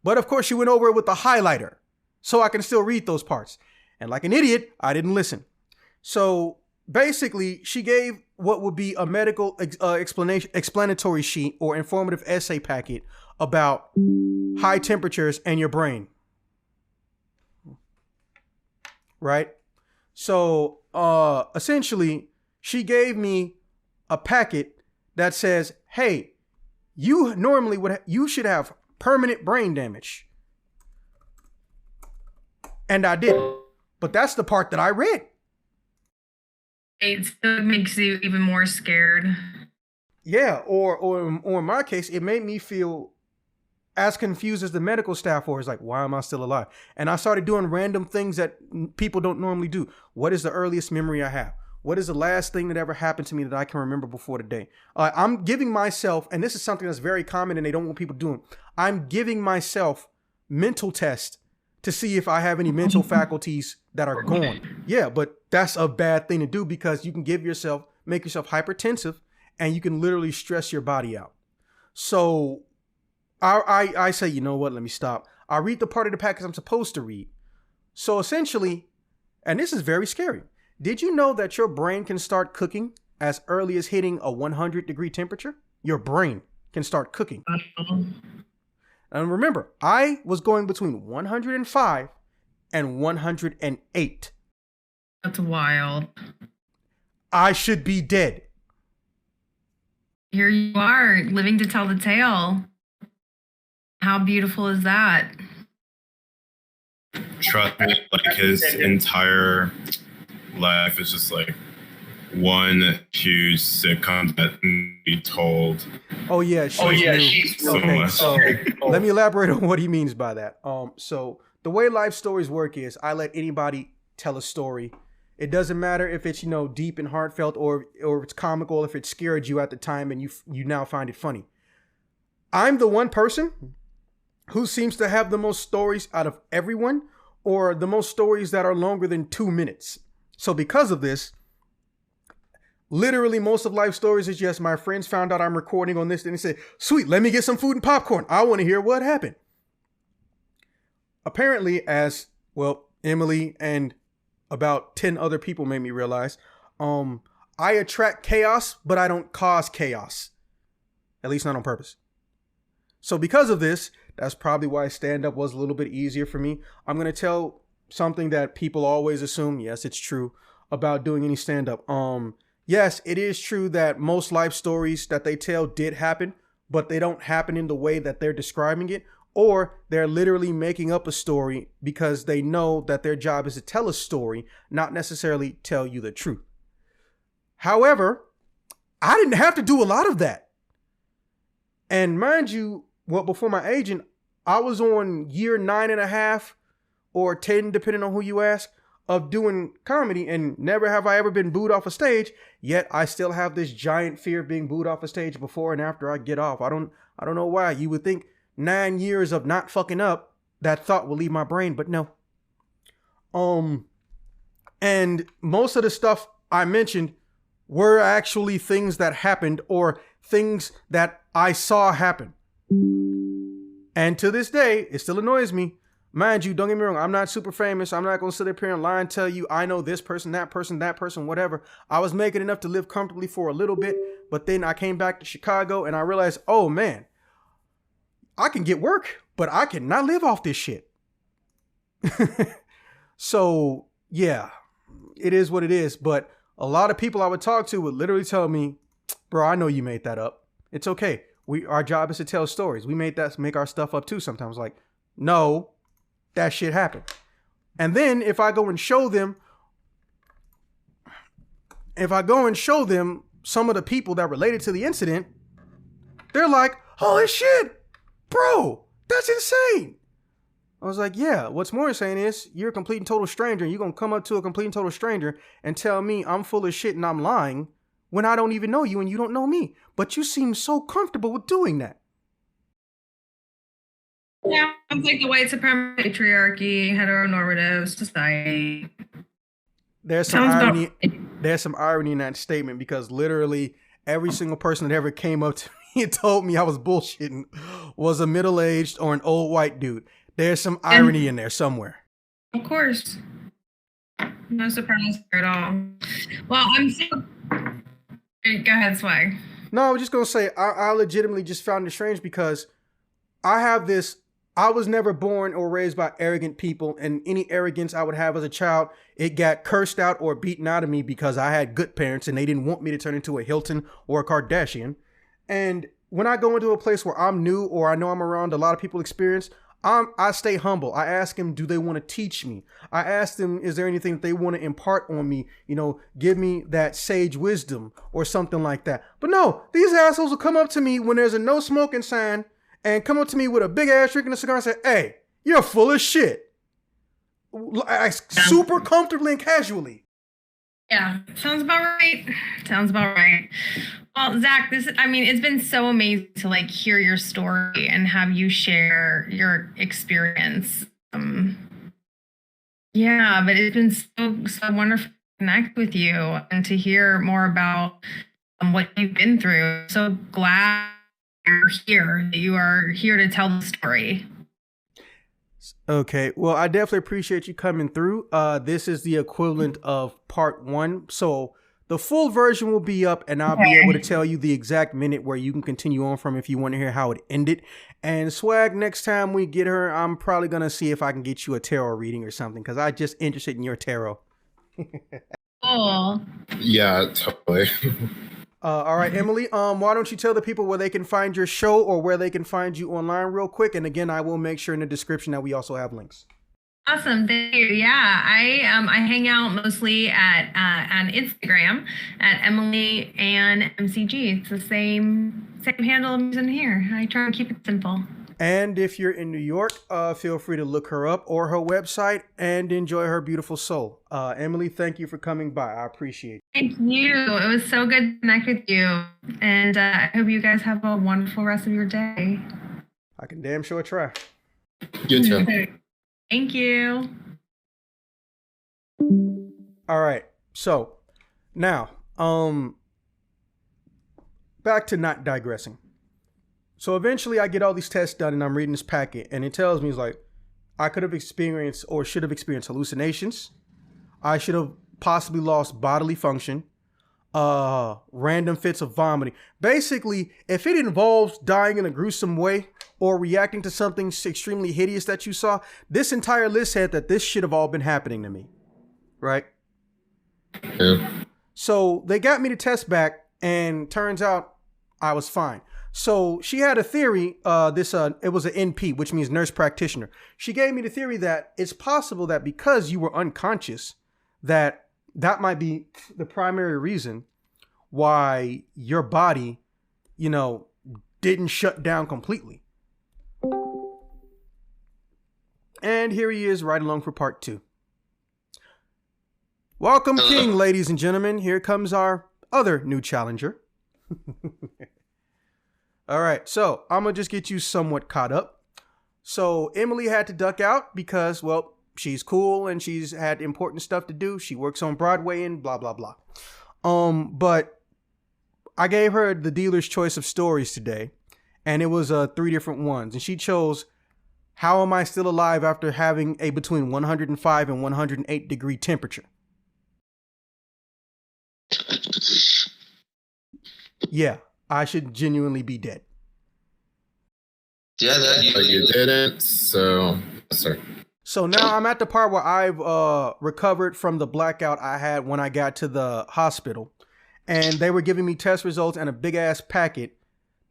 Speaker 1: But of course, she went over it with the highlighter so I can still read those parts. And like an idiot, I didn't listen. So basically, she gave what would be a medical explanatory sheet or informative essay packet about high temperatures and your brain. Right? So essentially, she gave me a packet that says, hey, you normally you should have permanent brain damage. And I didn't. But that's the part that I read.
Speaker 3: It still makes you even more scared.
Speaker 1: Yeah, or in my case, it made me feel as confused as the medical staff was. Like, why am I still alive? And I started doing random things that people don't normally do. What is the earliest memory I have? What is the last thing that ever happened to me that I can remember before today? I'm giving myself, and this is something that's very common and they don't want people doing, I'm giving myself mental tests to see if I have any mental faculties that are gone. Yeah, but that's a bad thing to do because you can make yourself hypertensive and you can literally stress your body out. So I say, you know what? Let me stop. I read the part of the package I'm supposed to read. So essentially, and this is very scary. Did you know that your brain can start cooking as early as hitting a 100-degree temperature? Your brain can start cooking. And remember, I was going between 105 and 108.
Speaker 3: That's wild.
Speaker 1: I should be dead.
Speaker 3: Here you are, living to tell the tale. How beautiful is that?
Speaker 4: Trust me, like his entire life is just like one huge sitcom that he told.
Speaker 1: Oh yeah, she's
Speaker 4: so
Speaker 1: okay.
Speaker 4: much.
Speaker 1: So let me elaborate on what he means by that. So the way life stories work is I let anybody tell a story. It doesn't matter if it's, deep and heartfelt or it's comical, if it scared you at the time and you now find it funny. I'm the one person who seems to have the most stories out of everyone, or the most stories that are longer than 2 minutes. So because of this, literally most of life stories is just my friends found out I'm recording on this and they said, sweet, let me get some food and popcorn. I want to hear what happened. Apparently, as well, Emily and about 10 other people made me realize, I attract chaos, but I don't cause chaos. At least not on purpose. So because of this, that's probably why stand-up was a little bit easier for me. I'm going to tell something that people always assume, yes, it's true, about doing any stand-up. Yes, it is true that most life stories that they tell did happen, but they don't happen in the way that they're describing it, or they're literally making up a story because they know that their job is to tell a story, not necessarily tell you the truth. However, I didn't have to do a lot of that. And mind you, before my agent, I was on year 9.5 or 10, depending on who you ask, of doing comedy, and never have I ever been booed off a stage. Yet I still have this giant fear of being booed off a stage before and after I get off. I don't know why. You would think 9 years of not fucking up, that thought will leave my brain, but no. And most of the stuff I mentioned were actually things that happened or things that I saw happen. And to this day, it still annoys me. Mind you, don't get me wrong, I'm not super famous. I'm not going to sit up here and lie and tell you I know this person, that person, whatever. I was making enough to live comfortably for a little bit, but then I came back to Chicago and I realized, oh man, I can get work, but I cannot live off this shit. So yeah, it is what it is. But a lot of people I would talk to would literally tell me, bro, I know you made that up. It's okay. Our job is to tell stories. We make our stuff up too sometimes. Like, no, that shit happened. And then if I go and show them some of the people that related to the incident, they're like, holy shit, bro, that's insane. I was like, yeah, what's more insane is you're a complete and total stranger. And you're going to come up to a complete and total stranger and tell me I'm full of shit and I'm lying when I don't even know you and you don't know me. But you seem so comfortable with doing that.
Speaker 3: Yeah, it's like the white supremacy, patriarchy, heteronormative society.
Speaker 1: There's some irony in that statement, because literally every single person that ever came up to me and told me I was bullshitting was a middle-aged or an old white dude. There's some irony in there somewhere.
Speaker 3: Of course. No surprise at all. Well, I'm so... Go ahead, Swag.
Speaker 1: No, I was just going to say, I legitimately just found it strange because I was never born or raised by arrogant people, and any arrogance I would have as a child, it got cursed out or beaten out of me because I had good parents and they didn't want me to turn into a Hilton or a Kardashian. And when I go into a place where I'm new or I know I'm around a lot of people experience, I stay humble. I ask them, do they want to teach me? I ask them, is there anything that they want to impart on me? Give me that sage wisdom or something like that. But no, these assholes will come up to me when there's a no smoking sign and come up to me with a big ass drink and a cigar and say, hey, you're full of shit. Super comfortably and casually.
Speaker 3: Yeah, sounds about right. Well, Zach, it's been so amazing to hear your story and have you share your experience. Yeah, but it's been so wonderful to connect with you and to hear more about what you've been through. So glad you're here, that you are here to tell the story.
Speaker 1: Okay, well, I definitely appreciate you coming through. This is the equivalent of part 1. So the full version will be up, and I'll be able to tell you the exact minute where you can continue on from if you want to hear how it ended. And Swag, next time we get her, I'm probably going to see if I can get you a tarot reading or something, because I'm just interested in your tarot.
Speaker 3: Cool.
Speaker 2: Yeah, totally.
Speaker 1: All right, Emily, why don't you tell the people where they can find your show or where they can find you online real quick? And again, I will make sure in the description that we also have links.
Speaker 3: Awesome, thank you. Yeah, I hang out mostly at on Instagram at Emily and MCG. It's the same handle I'm using here. I try and keep it simple.
Speaker 1: And if you're in New York, feel free to look her up or her website and enjoy her beautiful soul. Emily, thank you for coming by. I appreciate it.
Speaker 3: Thank you. It was so good to connect with you. And I hope you guys have a wonderful rest of your day.
Speaker 1: I can damn sure try.
Speaker 2: You too.
Speaker 3: Thank you.
Speaker 1: All right. So now, back to not digressing. So eventually I get all these tests done and I'm reading this packet and it tells me, it's like, I could have experienced or should have experienced hallucinations. I should have possibly lost bodily function, random fits of vomiting. Basically, if it involves dying in a gruesome way or reacting to something extremely hideous that you saw, this entire list said that this should have all been happening to me. Right?
Speaker 2: Yeah.
Speaker 1: So they got me to test back and turns out I was fine. So she had a theory, it was an NP, which means nurse practitioner. She gave me the theory that it's possible that because you were unconscious, that might be the primary reason why your body, didn't shut down completely. And here he is right along for part 2. Welcome, King, ladies and gentlemen. Here comes our other new challenger. All right, so I'm going to just get you somewhat caught up. So Emily had to duck out because, well, she's cool and she's had important stuff to do. She works on Broadway and blah, blah, blah. But I gave her the dealer's choice of stories today, and it was 3 different ones. And she chose How Am I Still Alive After Having a Between 105 and 108 Degree Temperature? Yeah. I should genuinely be dead.
Speaker 5: Yeah,
Speaker 2: But you didn't, so sorry.
Speaker 1: So now I'm at the part where I've recovered from the blackout I had when I got to the hospital. And they were giving me test results and a big ass packet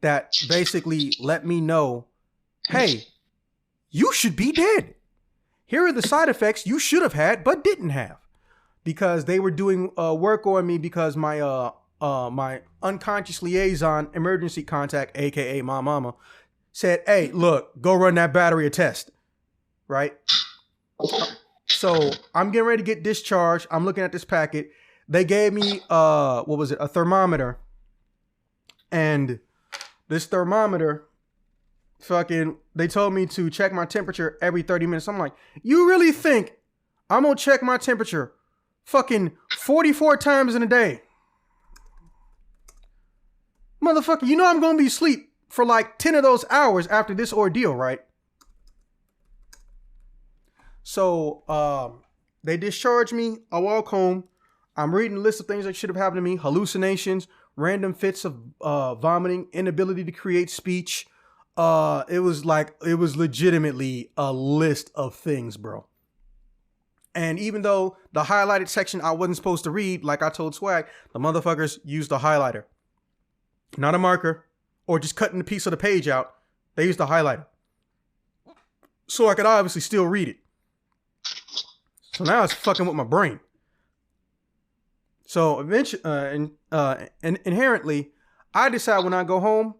Speaker 1: that basically let me know, hey, you should be dead. Here are the side effects you should have had but didn't have. Because they were doing work on me because my my unconscious liaison emergency contact, aka my mama, said, hey, look, go run that battery a test. Right? So I'm getting ready to get discharged. I'm looking at this packet. They gave me a thermometer. And this thermometer, they told me to check my temperature every 30 minutes. I'm like, you really think I'm gonna check my temperature 44 times in a day? Motherfucker, I'm going to be asleep for 10 of those hours after this ordeal, right? So they discharged me. I walk home. I'm reading a list of things that should have happened to me. Hallucinations, random fits of vomiting, inability to create speech. It was legitimately a list of things, bro. And even though the highlighted section I wasn't supposed to read, like I told Swag, the motherfuckers used a highlighter. Not a marker, or just cutting a piece of the page out. They used a highlighter. So I could obviously still read it. So now it's fucking with my brain. So eventually, inherently, I decide when I go home,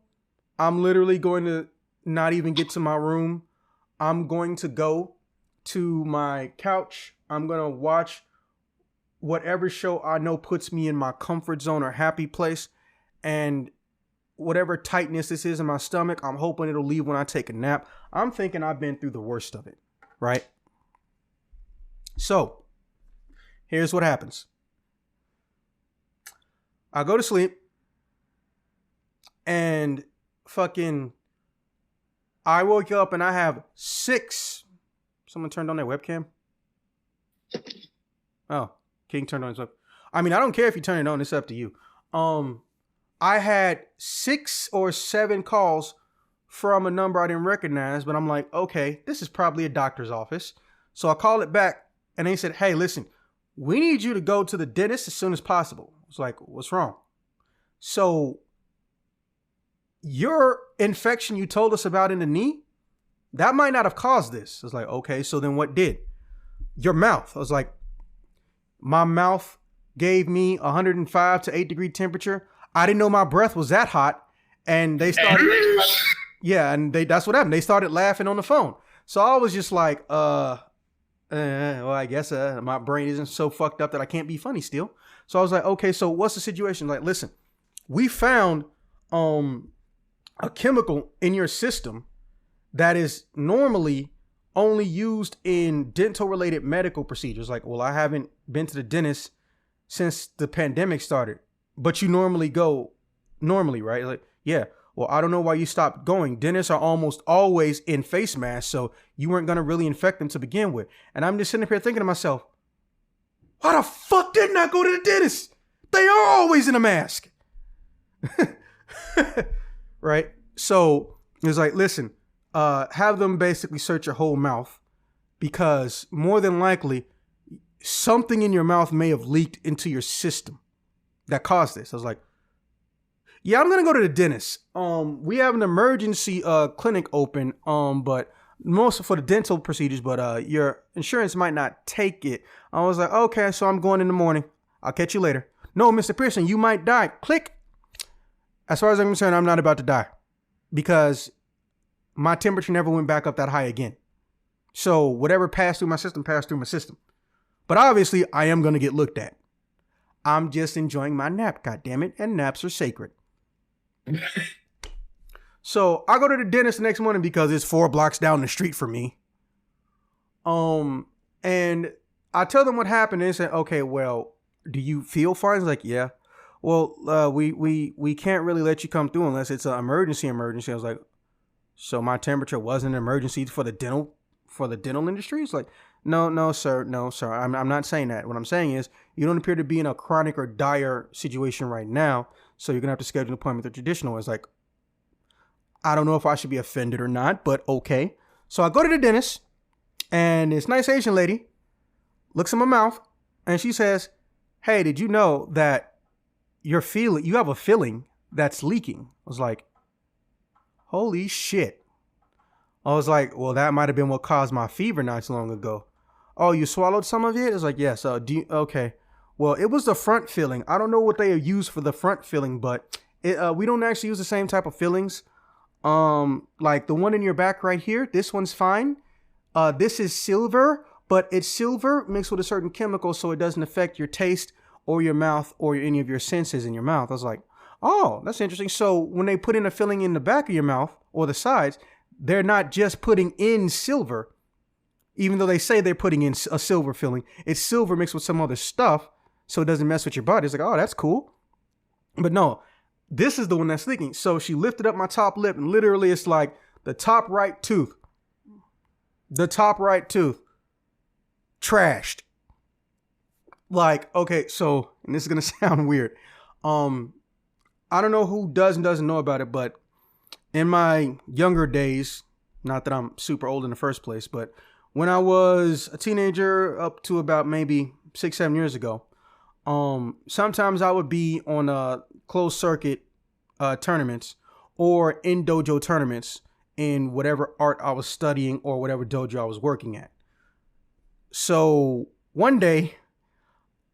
Speaker 1: I'm literally going to not even get to my room. I'm going to go to my couch. I'm going to watch whatever show I know puts me in my comfort zone or happy place. And whatever tightness this is in my stomach, I'm hoping it'll leave when I take a nap. I'm thinking I've been through the worst of it, right? So here's what happens. I go to sleep, and fucking, I woke up and I have 6. Someone turned on their webcam. Oh, King turned on his web. I mean, I don't care if you turn it on. It's up to you. I had 6 or 7 calls from a number I didn't recognize, but I'm like, okay, this is probably a doctor's office. So I called it back and they said, hey, listen, we need you to go to the dentist as soon as possible. I was like, what's wrong? So your infection you told us about in the knee, that might not have caused this. I was like, okay, so then what did? Your mouth. I was like, my mouth gave me 105 to 8 degree temperature. I didn't know my breath was that hot. And they started, yeah, and that's what happened. They started laughing on the phone. So I was just like, well, I guess my brain isn't so fucked up that I can't be funny still. So I was like, okay, so what's the situation? Like, listen, we found a chemical in your system that is normally only used in dental related medical procedures. Like, well, I haven't been to the dentist since the pandemic started, but you normally go normally, right? Like, yeah. Well, I don't know why you stopped going. Dentists are almost always in face masks, so you weren't going to really infect them to begin with. And I'm just sitting up here thinking to myself, why the fuck didn't I go to the dentist? They are always in a mask. Right? So it's like, listen, have them basically search your whole mouth, because more than likely something in your mouth may have leaked into your system that caused this. I was like, yeah, I'm going to go to the dentist. We have an emergency clinic open, but most for the dental procedures, but your insurance might not take it. I was like, okay, so I'm going in the morning. I'll catch you later. No, Mr. Pearson, you might die. Click. As far as I'm concerned, I'm not about to die because my temperature never went back up that high again. So whatever passed through my system, passed through my system. But obviously, I am going to get looked at. I'm just enjoying my nap, goddammit, and naps are sacred. So I go to the dentist the next morning because it's 4 blocks down the street from me. And I tell them what happened, and they say, okay, well, do you feel fine? It's like, yeah. Well, we can't really let you come through unless it's an emergency. I was like, so my temperature wasn't an emergency for the dental industry? It's like, no, sir. I'm not saying that. What I'm saying is you don't appear to be in a chronic or dire situation right now. So you're going to have to schedule an appointment with the traditional. It's like, I don't know if I should be offended or not, but okay. So I go to the dentist and this nice Asian lady looks in my mouth and she says, hey, did you know that you have a filling that's leaking? I was like, holy shit. I was like, well, that might have been what caused my fever not so long ago. Oh, you swallowed some of it? It's like, yes. Okay. Well, it was the front filling. I don't know what they use for the front filling, but we don't actually use the same type of fillings. Like the one in your back right here, this one's fine. This is silver, but it's silver mixed with a certain chemical, so it doesn't affect your taste or your mouth or any of your senses in your mouth. I was like, oh, that's interesting. So when they put in a filling in the back of your mouth or the sides, they're not just putting in silver, even though they say they're putting in a silver filling. It's silver mixed with some other stuff, so it doesn't mess with your body. It's like, oh, that's cool. But no, this is the one that's leaking. So she lifted up my top lip, and literally it's like the top right tooth trashed. Like, okay, so, and this is going to sound weird. I don't know who does and doesn't know about it, but in my younger days, not that I'm super old in the first place, but when I was a teenager up to about maybe 6-7 years ago, sometimes I would be on closed circuit tournaments or in dojo tournaments in whatever art I was studying or whatever dojo I was working at. So one day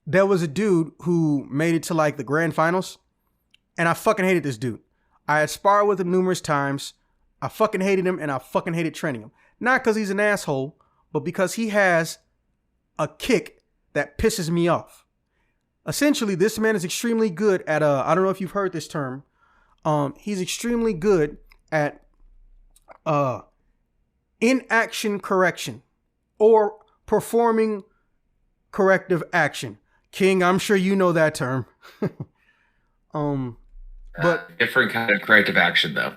Speaker 1: there was a dude who made it to like the grand finals, and I fucking hated this dude. I had sparred with him numerous times. I fucking hated him, and I fucking hated training him. Not because he's an asshole, but because he has a kick that pisses me off. Essentially, this man is extremely good at, I don't know if you've heard this term. He's extremely good at inaction correction or performing corrective action. King, I'm sure you know that term. But
Speaker 5: different kind of corrective action, though.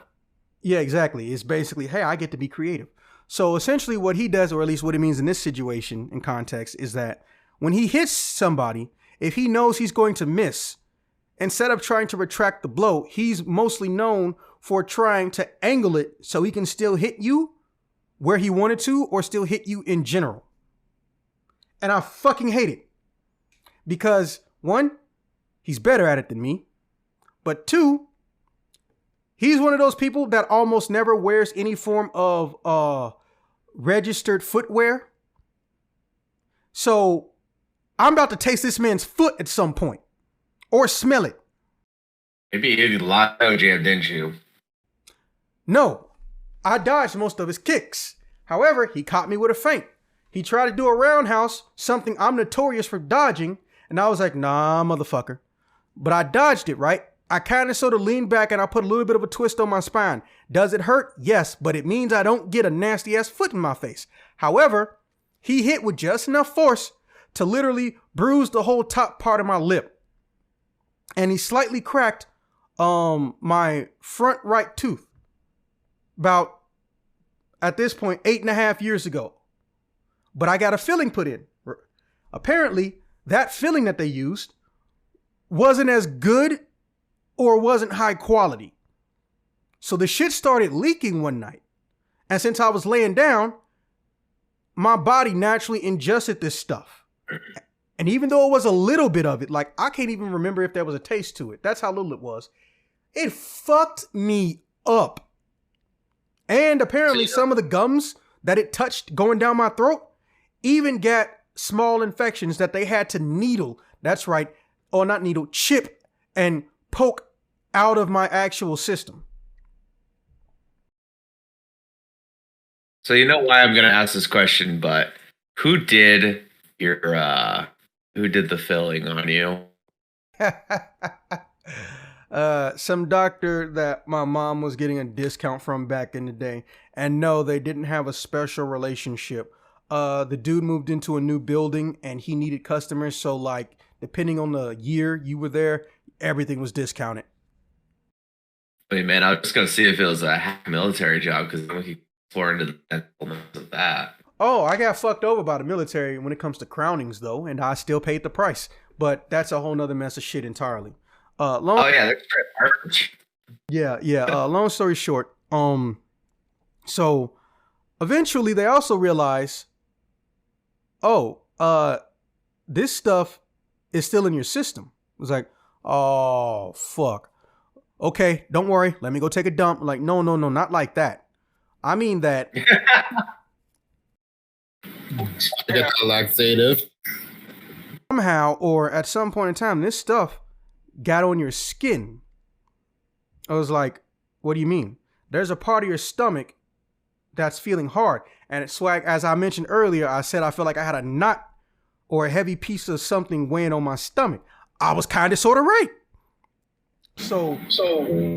Speaker 1: Yeah, exactly. It's basically, hey, I get to be creative. So essentially what he does, or at least what it means in this situation in context, is that when he hits somebody, if he knows he's going to miss, instead of trying to retract the blow, he's mostly known for trying to angle it so he can still hit you where he wanted to or still hit you in general. And I fucking hate it. Because one, he's better at it than me. But two, he's one of those people that almost never wears any form of registered footwear. So I'm about to taste this man's foot at some point. Or smell it.
Speaker 5: Maybe you hit Lotto Jam, didn't you?
Speaker 1: No, I dodged most of his kicks. However, he caught me with a feint. He tried to do a roundhouse, something I'm notorious for dodging, and I was like, nah, motherfucker. But I dodged it, right? I kind of sort of leaned back and I put a little bit of a twist on my spine. Does it hurt? Yes, but it means I don't get a nasty ass foot in my face. However, he hit with just enough force to literally bruise the whole top part of my lip. And he slightly cracked my front right tooth about, at this point, 8.5 years ago. But I got a filling put in. Apparently, that filling that they used wasn't as good or wasn't high quality. So the shit started leaking one night. And since I was laying down, my body naturally ingested this stuff. And even though it was a little bit of it, like I can't even remember if there was a taste to it. That's how little it was. It fucked me up. And apparently some of the gums that it touched going down my throat even got small infections that they had to needle. That's right. Or not needle, chip and poke out of my actual system.
Speaker 5: So you know why I'm going to ask this question, but who did the filling on you?
Speaker 1: Some doctor that my mom was getting a discount from back in the day. And no, they didn't have a special relationship. The dude moved into a new building and he needed customers. So like, depending on the year you were there, everything was discounted.
Speaker 5: Wait, man, I was just going to see if it was a military job because I'm looking forward into the mentals of that.
Speaker 1: Oh, I got fucked over by the military when it comes to crownings, though, and I still paid the price. But that's a whole nother mess of shit entirely.
Speaker 5: Yeah, that's right.
Speaker 1: Yeah. Long story short, so eventually they also realize, this stuff is still in your system. It was like, oh fuck. Okay, don't worry. Let me go take a dump. Like, no, not like that. I mean that.
Speaker 2: Get the laxative.
Speaker 1: Somehow, or at some point in time, this stuff got on your skin. I was like, what do you mean? There's a part of your stomach that's feeling hard. And it's swag, as I mentioned earlier, I said I felt like I had a knot or a heavy piece of something weighing on my stomach. I was kind of sort of right. So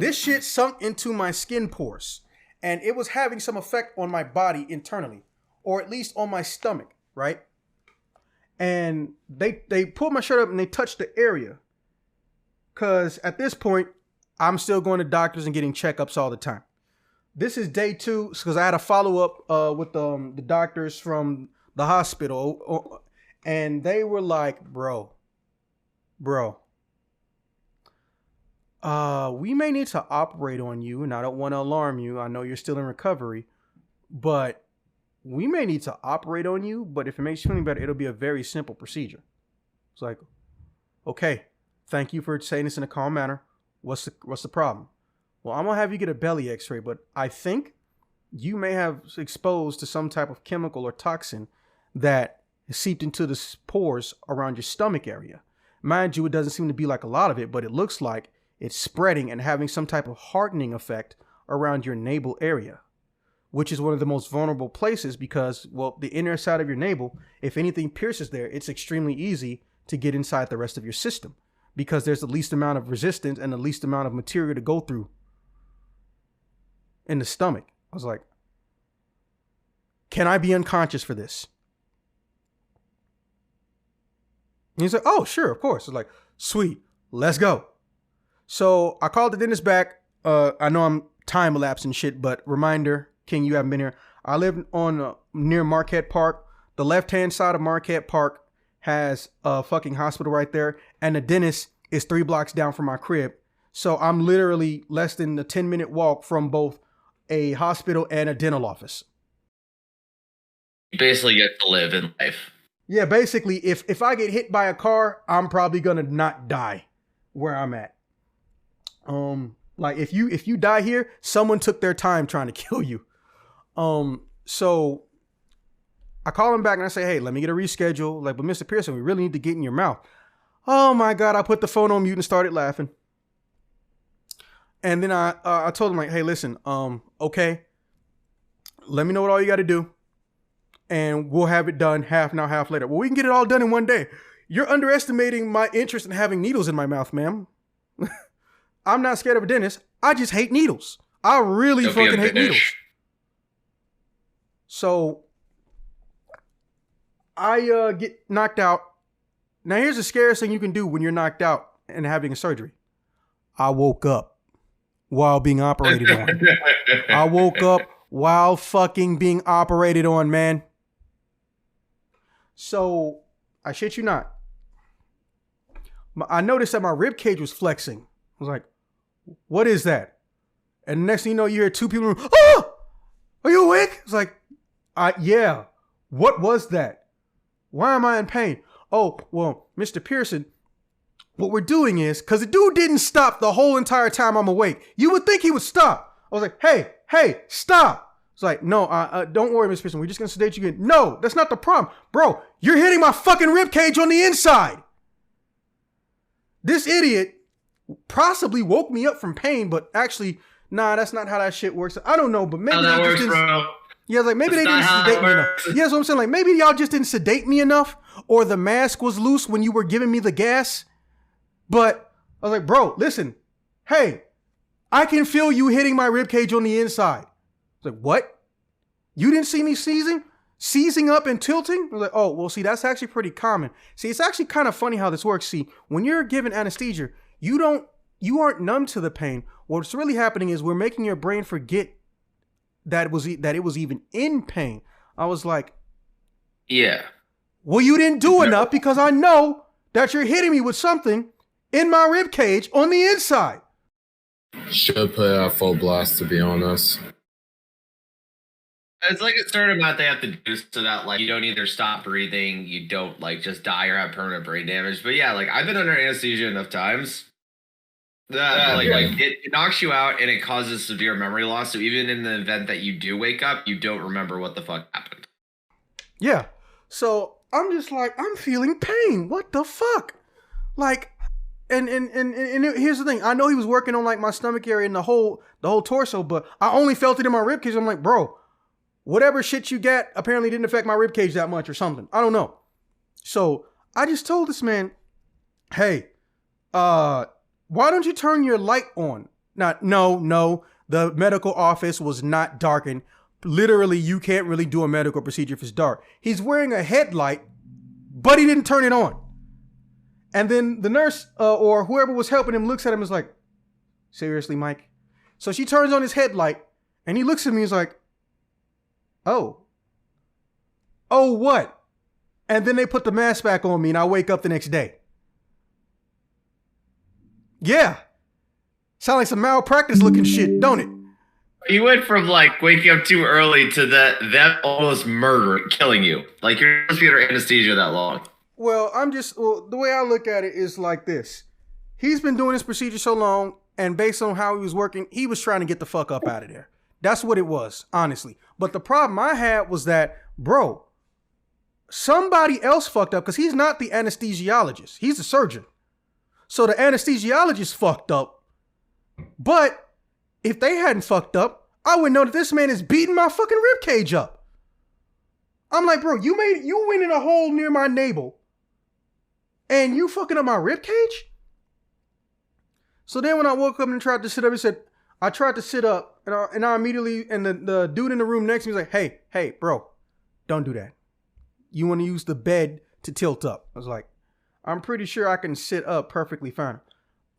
Speaker 1: this shit sunk into my skin pores. And it was having some effect on my body internally. Or at least on my stomach, right? And they pulled my shirt up and they touched the area. Because at this point, I'm still going to doctors and getting checkups all the time. This is day 2 because I had a follow-up with the doctors from the hospital. And they were like, bro, we may need to operate on you. And I don't want to alarm you. I know you're still in recovery. But we may need to operate on you, but if it makes you feel better, it'll be a very simple procedure. It's like, okay, thank you for saying this in a calm manner. What's the problem? Well, I'm going to have you get a belly x-ray, but I think you may have exposed to some type of chemical or toxin that seeped into the pores around your stomach area. Mind you, it doesn't seem to be like a lot of it, but it looks like it's spreading and having some type of hardening effect around your navel area, which is one of the most vulnerable places because, well, the inner side of your navel, if anything pierces there, it's extremely easy to get inside the rest of your system because there's the least amount of resistance and the least amount of material to go through in the stomach. I was like, can I be unconscious for this? And he's like, oh, sure, of course. I was like, sweet, let's go. So I called the dentist back. I know I'm time elapse and shit. But reminder, King, you haven't been here. I live on near Marquette Park. The left-hand side of Marquette Park has a fucking hospital right there. And the dentist is 3 blocks down from my crib. So I'm literally less than a 10-minute walk from both a hospital and a dental office.
Speaker 5: You basically get to live in life.
Speaker 1: Yeah, basically, if I get hit by a car, I'm probably gonna not die where I'm at. Like if you die here, someone took their time trying to kill you. So I call him back and I say, hey, let me get a reschedule. Like, but Mr. Pearson, we really need to get in your mouth. Oh my God, I put the phone on mute and started laughing. And then I told him, like, hey, listen, okay, let me know what all you got to do. And we'll have it done half now, half later. Well, we can get it all done in one day. You're underestimating my interest in having needles in my mouth, ma'am. I'm not scared of a dentist. I just hate needles. I really fucking hate needles. So I get knocked out. Now, here's the scariest thing you can do when you're knocked out and having a surgery. I woke up while being operated on. I woke up while fucking being operated on, man. So, I shit you not. I noticed that my rib cage was flexing. I was like, what is that? And the next thing you know, you hear 2 people, oh, are you awake? It's like, yeah. What was that? Why am I in pain? Oh, well, Mr. Pearson, what we're doing is, because the dude didn't stop the whole entire time I'm awake. You would think he would stop. I was like, hey, stop. It's like, no, don't worry, Mr. Pearson. We're just going to sedate you again. No, that's not the problem. Bro, you're hitting my fucking rib cage on the inside. This idiot possibly woke me up from pain, but actually, nah, that's not how that shit works. I don't know, but maybe
Speaker 5: how that works, bro.
Speaker 1: Yeah, like maybe they didn't sedate me enough. Yeah, that's what I'm saying. Like maybe y'all just didn't sedate me enough, or the mask was loose when you were giving me the gas. But I was like, bro, listen, hey, I can feel you hitting my ribcage on the inside. I was like, what? You didn't see me seizing up and tilting? I was like, oh, well, see, that's actually pretty common. See, it's actually kind of funny how this works. See, when you're given anesthesia, you aren't numb to the pain. What's really happening is we're making your brain forget that it was even in pain. I was like,
Speaker 5: yeah.
Speaker 1: Well, you didn't do enough because I know that you're hitting me with something in my rib cage on the inside.
Speaker 2: Should put out full blast, to be honest.
Speaker 5: It's like a certain amount they have to do so that like you don't either stop breathing, you don't like just die or have permanent brain damage. But yeah, like I've been under anesthesia enough times that it knocks you out and it causes severe memory loss. So even in the event that you do wake up, you don't remember what the fuck happened.
Speaker 1: Yeah. So I'm just like, I'm feeling pain. What the fuck? Like, and here's the thing. I know he was working on like my stomach area and the whole torso, but I only felt it in my ribcage. I'm like, bro, whatever shit you got apparently didn't affect my ribcage that much or something. I don't know. So I just told this man, hey, why don't you turn your light on? No, the medical office was not darkened. Literally, you can't really do a medical procedure if it's dark. He's wearing a headlight, but he didn't turn it on. And then the nurse or whoever was helping him looks at him and is like, seriously, Mike? So she turns on his headlight and he looks at me and is like, oh, what? And then they put the mask back on me and I wake up the next day. Yeah. Sound like some malpractice looking shit, don't it?
Speaker 5: You went from like waking up too early to that almost killing you. Like you're supposed to be under anesthesia that long.
Speaker 1: Well, the way I look at it is like this. He's been doing this procedure so long, and based on how he was working, he was trying to get the fuck up out of there. That's what it was, honestly. But the problem I had was that, bro, somebody else fucked up because he's not the anesthesiologist. He's the surgeon. So the anesthesiologist fucked up. But if they hadn't fucked up, I would know that this man is beating my fucking ribcage up. I'm like, bro, you went in a hole near my navel and you fucking up my ribcage? So then when I woke up and tried to sit up, he said, I tried to sit up and I immediately, and the dude in the room next to me was like, hey, bro, don't do that. You want to use the bed to tilt up. I was like, I'm pretty sure I can sit up perfectly fine.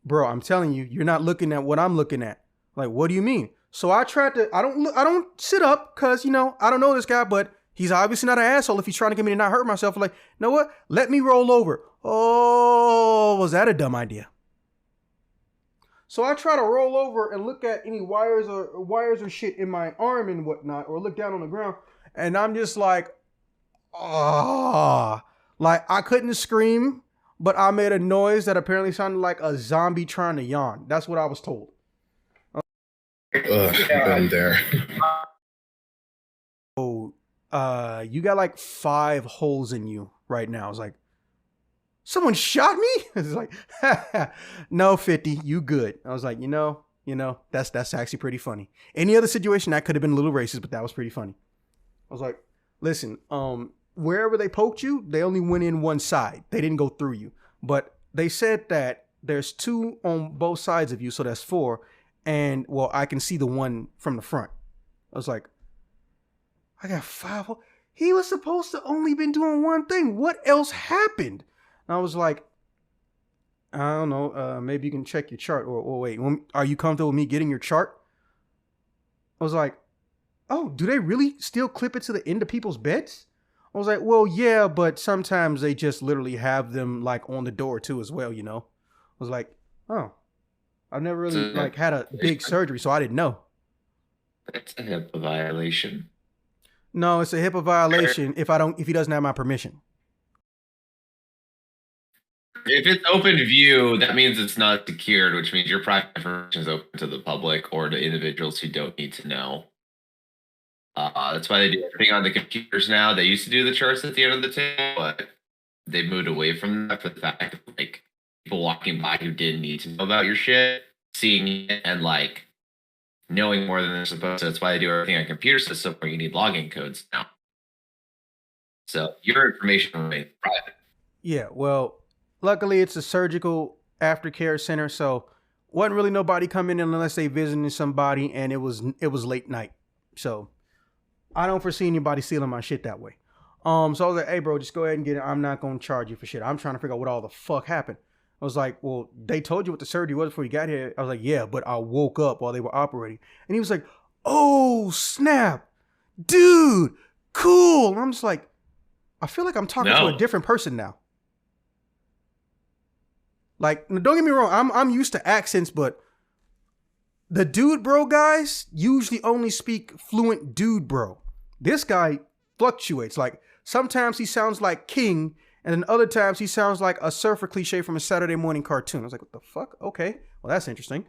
Speaker 1: Bro, I'm telling you, you're not looking at what I'm looking at. Like, what do you mean? So I tried to. I don't sit up because I don't know this guy, but he's obviously not an asshole if he's trying to get me to not hurt myself. Like, you know what? Let me roll over. Oh, was that a dumb idea? So I try to roll over and look at any wires or shit in my arm and whatnot, or look down on the ground, and I'm just like, like I couldn't scream, but I made a noise that apparently sounded like a zombie trying to yawn. That's what I was told.
Speaker 2: Been there.
Speaker 1: Oh, you got like 5 holes in you right now. It's like, someone shot me? It's like, no, 50, you good. I was like, that's actually pretty funny. Any other situation that could have been a little racist, but that was pretty funny. I was like, listen, wherever they poked you, they only went in one side. They didn't go through you. But they said that there's 2 on both sides of you, so that's 4. And well, I can see the one from the front. I was like, I got 5. He was supposed to only been doing one thing. What else happened? And I was like, I don't know. Maybe you can check your chart. Or wait, are you comfortable with me getting your chart? I was like, oh, do they really still clip it to the end of people's beds? I was like, well, yeah, but sometimes they just literally have them like on the door too as well, I was like, oh, I've never really like had a big surgery, so I didn't know.
Speaker 5: That's a HIPAA violation.
Speaker 1: No, it's a HIPAA violation if he doesn't have my permission.
Speaker 5: If it's open view, that means it's not secured, which means your private information is open to the public or to individuals who don't need to know. That's why they do everything on the computers now. They used to do the charts at the end of the table, but they moved away from that for the fact of like people walking by who didn't need to know about your shit, seeing it and like knowing more than they're supposed to. That's why they do everything on computer system where you need login codes now. So your information remains private.
Speaker 1: Yeah, well, luckily it's a surgical aftercare center, so wasn't really nobody coming in unless they visiting somebody, and it was late night. So I don't foresee anybody stealing my shit that way. So I was like, hey bro, just go ahead and get it. I'm not gonna charge you for shit. I'm trying to figure out what all the fuck happened. I was like, well, they told you what the surgery was before you got here. I was like, yeah, but I woke up while they were operating. And he was like, oh, snap. Dude, cool. And I'm just like, I feel like I'm talking to a different person now. Like, don't get me wrong, I'm used to accents, but the dude bro guys usually only speak fluent dude bro. This guy fluctuates. Like, sometimes he sounds like King, and then other times he sounds like a surfer cliche from a Saturday morning cartoon. I was like, what the fuck? Okay, well, that's interesting.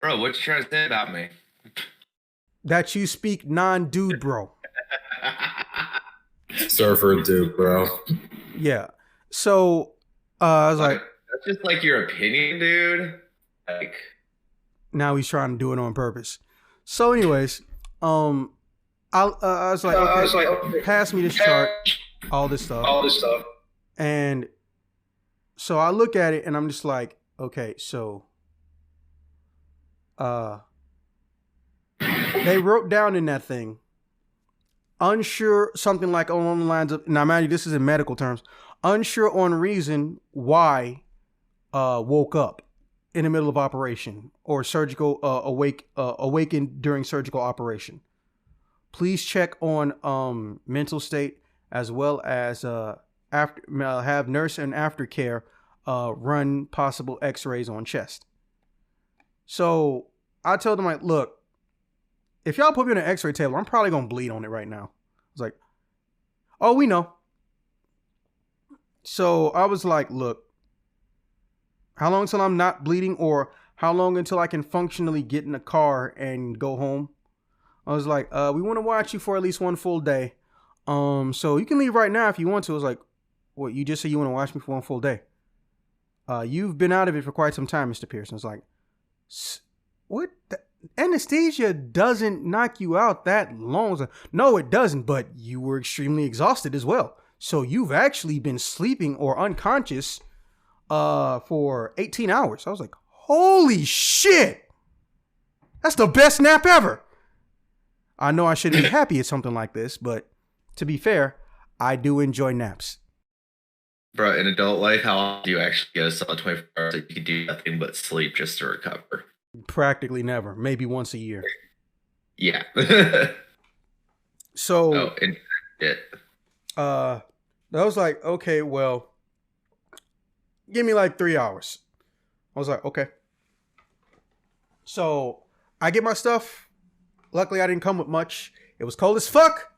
Speaker 5: Bro, what you trying to say about me?
Speaker 1: That you speak non-dude bro.
Speaker 2: Surfer dude, bro.
Speaker 1: Yeah. So, I was like...
Speaker 5: That's just like your opinion, dude. Like...
Speaker 1: Now he's trying to do it on purpose. So anyways, I was like, okay, pass me this chart, all this stuff. And so I look at it and I'm just like, okay, so they wrote down in that thing, unsure, something like along the lines of, now mind you, this is in medical terms, unsure on reason why woke up in the middle of operation or surgical awakened during surgical operation. Please check on mental state as well as have nurse and aftercare run possible x-rays on chest. So I told them, like, look, if y'all put me on an x-ray table, I'm probably gonna bleed on it right now. I was like, oh, we know. So I was like, look, how long until I'm not bleeding, or how long until I can functionally get in the car and go home? I was like, we want to watch you for at least one full day. So you can leave right now if you want to. I was like, what, you just said you want to watch me for one full day? You've been out of it for quite some time, Mr. Pearson. I was like, what? Anesthesia doesn't knock you out that long. I was like, no, it doesn't, but you were extremely exhausted as well. So you've actually been sleeping or unconscious for 18 hours. I was like, holy shit. That's the best nap ever. I know I shouldn't be happy at something like this, but to be fair, I do enjoy naps.
Speaker 5: Bro, in adult life, how often do you actually get a solid 24 hours that you can do nothing but sleep just to recover?
Speaker 1: Practically never. Maybe once a year.
Speaker 5: Yeah.
Speaker 1: So
Speaker 5: Oh, and it.
Speaker 1: I was like, okay, well, give me like 3 hours. I was like, okay. So I get my stuff. Luckily, I didn't come with much. It was cold as fuck.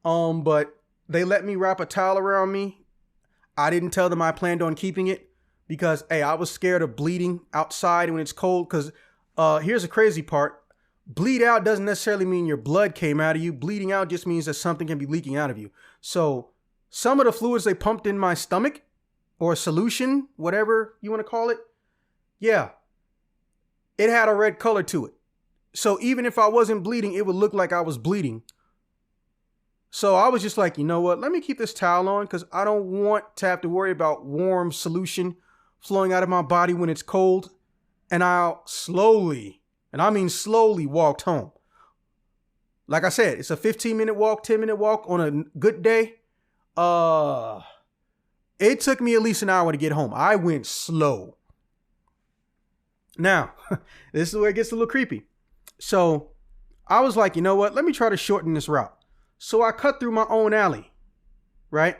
Speaker 1: But they let me wrap a towel around me. I didn't tell them I planned on keeping it because, hey, I was scared of bleeding outside when it's cold. Because here's the crazy part. Bleed out doesn't necessarily mean your blood came out of you. Bleeding out just means that something can be leaking out of you. So some of the fluids they pumped in my stomach or solution, whatever you want to call it, yeah, it had a red color to it. So even if I wasn't bleeding, it would look like I was bleeding. So I was just like, you know what? Let me keep this towel on because I don't want to have to worry about warm solution flowing out of my body when it's cold. And I'll slowly, and I mean slowly, walked home. Like I said, it's a 15-minute walk, 10-minute walk on a good day. It took me at least an hour to get home. I went slow. Now, this is where it gets a little creepy. So I was like, you know what? Let me try to shorten this route. So I cut through my own alley, right?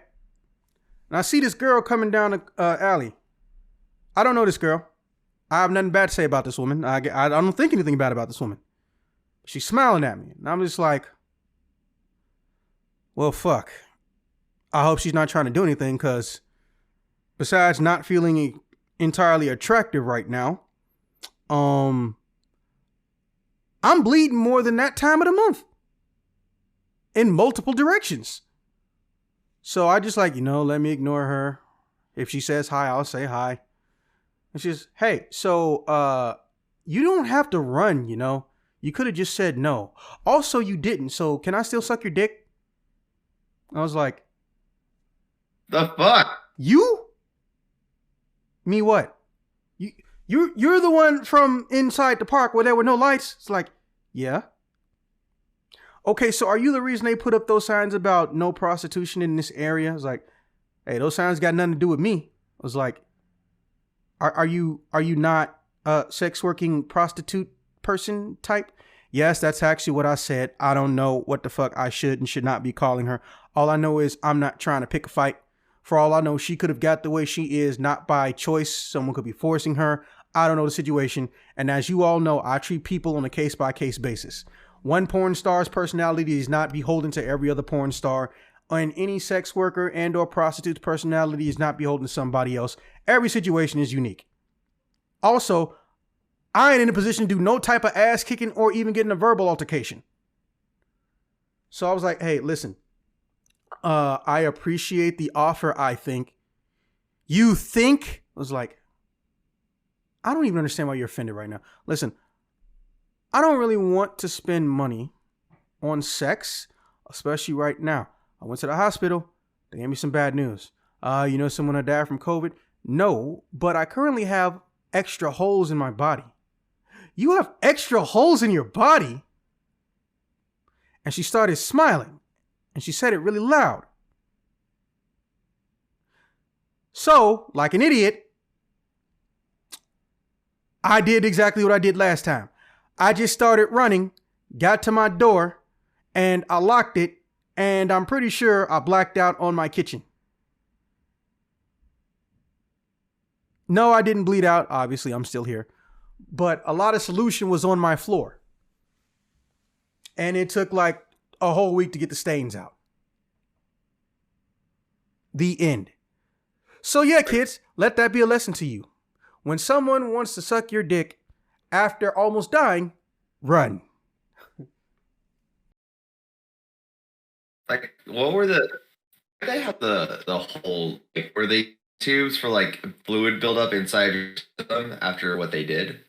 Speaker 1: And I see this girl coming down the alley. I don't know this girl. I have nothing bad to say about this woman. I don't think anything bad about this woman. She's smiling at me. And I'm just like, well, fuck. I hope she's not trying to do anything because besides not feeling entirely attractive right now, I'm bleeding more than that time of the month in multiple directions. So I just like, let me ignore her. If she says hi, I'll say hi. And she's, hey, so you don't have to run, You could have just said no. Also, you didn't. So can I still suck your dick? I was like,
Speaker 5: The fuck?
Speaker 1: you? Me what? You're the one from inside the park where there were no lights? It's like, yeah. Okay, so are you the reason they put up those signs about no prostitution in this area? I was like, hey, those signs got nothing to do with me. I was like, are you not a sex working prostitute person type? Yes, that's actually what I said. I don't know what the fuck I should and should not be calling her. All I know is I'm not trying to pick a fight. For all I know, she could have got the way she is, not by choice. Someone could be forcing her. I don't know the situation. And as you all know, I treat people on a case-by-case basis. One porn star's personality is not beholden to every other porn star. And any sex worker and or prostitute's personality is not beholden to somebody else. Every situation is unique. Also, I ain't in a position to do no type of ass kicking or even getting a verbal altercation. So I was like, hey, listen. I appreciate the offer, I think. You think? I was like, I don't even understand why you're offended right now. Listen, I don't really want to spend money on sex, especially right now. I went to the hospital. They gave me some bad news. Someone had died from COVID? No, but I currently have extra holes in my body. You have extra holes in your body? And she started smiling. And she said it really loud. So, like an idiot, I did exactly what I did last time. I just started running, got to my door, and I locked it, and I'm pretty sure I blacked out on my kitchen. No, I didn't bleed out. Obviously, I'm still here. But a lot of solution was on my floor. And it took like a whole week to get the stains out. The end. So yeah, kids, let that be a lesson to you. When someone wants to suck your dick after almost dying, run.
Speaker 5: Like, what were they have the whole, like, were they tubes for like fluid buildup inside your system after what they did?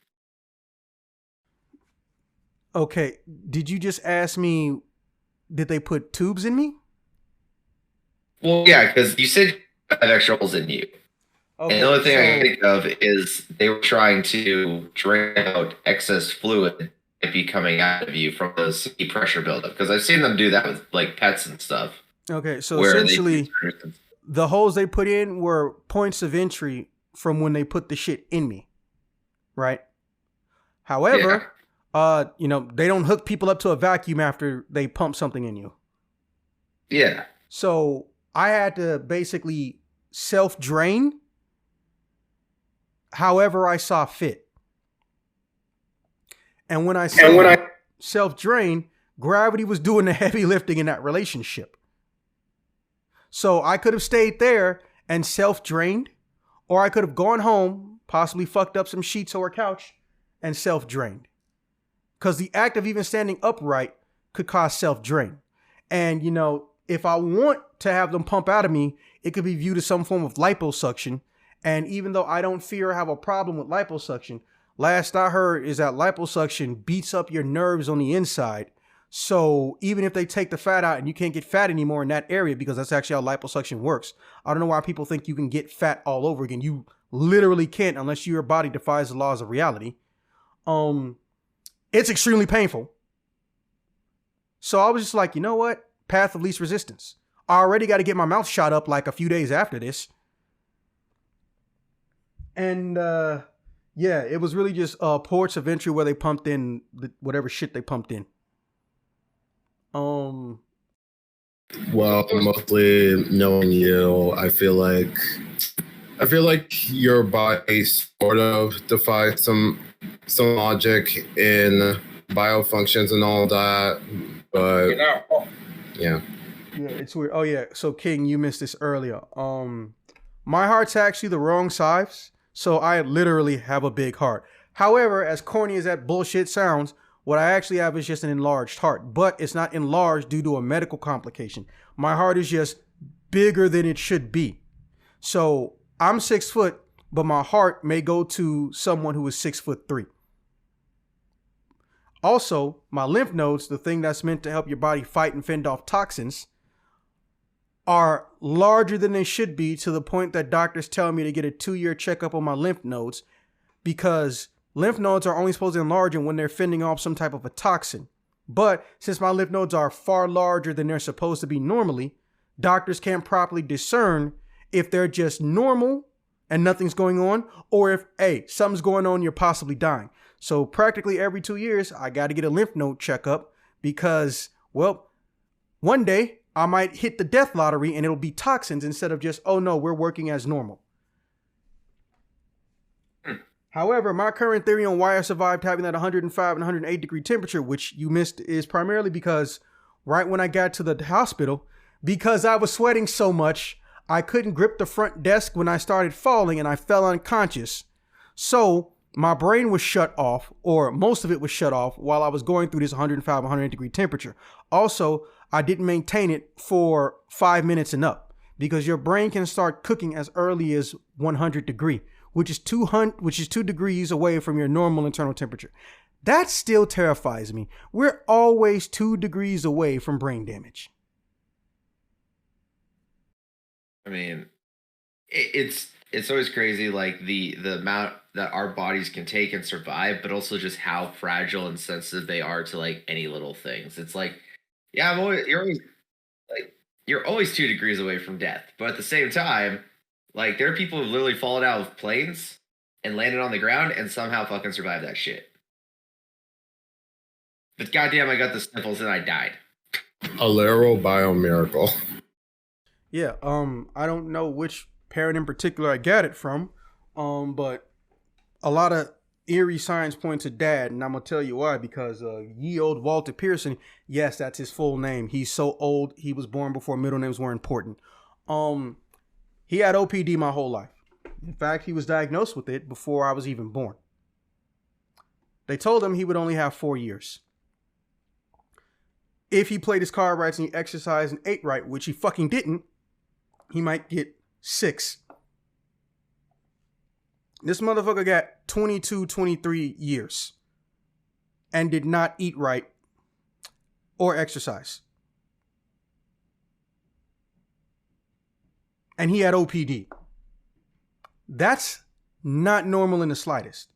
Speaker 1: Okay, did you just ask me, did they put tubes in me?
Speaker 5: Well, yeah, because you said you have extra holes in you.
Speaker 1: Okay,
Speaker 5: and the only thing I can think of is they were trying to drain out excess fluid that might be coming out of you from the sea pressure buildup. Because I've seen them do that with like pets and stuff.
Speaker 1: Okay, so essentially, the holes they put in were points of entry from when they put the shit in me, right? However, they don't hook people up to a vacuum after they pump something in you.
Speaker 5: Yeah.
Speaker 1: So I had to basically self-drain however I saw fit. And when I self-drain, gravity was doing the heavy lifting in that relationship. So I could have stayed there and self-drained, or I could have gone home, possibly fucked up some sheets or a couch, and self-drained. Because the act of even standing upright could cause self-drain. And, if I want to have them pump out of me, it could be viewed as some form of liposuction. And even though I don't fear or have a problem with liposuction, last I heard is that liposuction beats up your nerves on the inside. So even if they take the fat out and you can't get fat anymore in that area, because that's actually how liposuction works. I don't know why people think you can get fat all over again. You literally can't unless your body defies the laws of reality. It's extremely painful. So I was just like, you know what? Path of least resistance. I already got to get my mouth shot up like a few days after this. And it was really just ports of entry where they pumped in whatever shit they pumped in.
Speaker 2: Well, mostly knowing you, I feel like your body sort of defies some logic in biofunctions and all that, but yeah,
Speaker 1: it's weird. Oh yeah, so King, you missed this earlier. My heart's actually the wrong size, so I literally have a big heart. However, as corny as that bullshit sounds, what I actually have is just an enlarged heart, but it's not enlarged due to a medical complication. My heart is just bigger than it should be. So I'm 6 foot, but my heart may go to someone who is 6'3". Also, my lymph nodes, the thing that's meant to help your body fight and fend off toxins, are larger than they should be, to the point that doctors tell me to get a 2-year checkup on my lymph nodes, because lymph nodes are only supposed to enlarge when they're fending off some type of a toxin. But since my lymph nodes are far larger than they're supposed to be normally, doctors can't properly discern if they're just normal and nothing's going on, or if, hey, something's going on, you're possibly dying. So practically every 2 years, I got to get a lymph node checkup because, well, one day I might hit the death lottery and it'll be toxins instead of just, oh no, we're working as normal. However, my current theory on why I survived having that 105 and 108 degree temperature, which you missed, is primarily because right when I got to the hospital, because I was sweating so much, I couldn't grip the front desk when I started falling and I fell unconscious. So my brain was shut off, or most of it was shut off, while I was going through this 105, 108 degree temperature. Also, I didn't maintain it for 5 minutes and up, because your brain can start cooking as early as 100 degree, which is 2 degrees away from your normal internal temperature. That still terrifies me. We're always 2 degrees away from brain damage.
Speaker 5: I mean, it's always crazy, like the amount that our bodies can take and survive, but also just how fragile and sensitive they are to like any little things. It's like, yeah, you're always 2 degrees away from death, but at the same time, like, there are people who've literally fallen out of planes and landed on the ground and somehow fucking survived that shit. But goddamn, I got the sniffles and I died.
Speaker 2: A literal biomiracle.
Speaker 1: Yeah, I don't know which parent in particular I got it from, but a lot of eerie signs point to dad, and I'm gonna tell you why. Because ye old Walter Pearson, yes, that's his full name. He's so old, he was born before middle names were important. He had OPD my whole life. In fact, he was diagnosed with it before I was even born. They told him he would only have 4 years. If he played his card right and he exercised and ate right, which he fucking didn't, he might get 6. This motherfucker got 22, 23 years and did not eat right or exercise. And he had OPD. That's not normal in the slightest.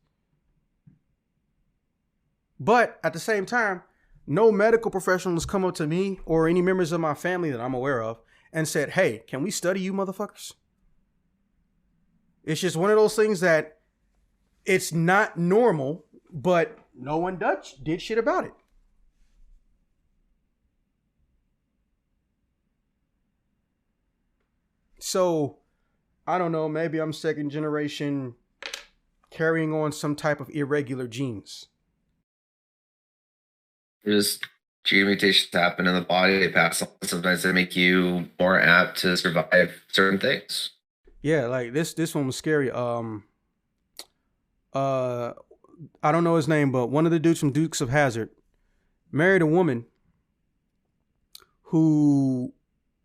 Speaker 1: But at the same time, no medical professional has come up to me or any members of my family that I'm aware of and said, hey, can we study you motherfuckers? It's just one of those things that it's not normal, but no one did shit about it. So, I don't know, maybe I'm second generation carrying on some type of irregular genes.
Speaker 5: Just gene mutations happen in the body, they pass on. Sometimes they make you more apt to survive certain things.
Speaker 1: Yeah, like this one was scary. I don't know his name, but one of the dudes from Dukes of Hazzard married a woman who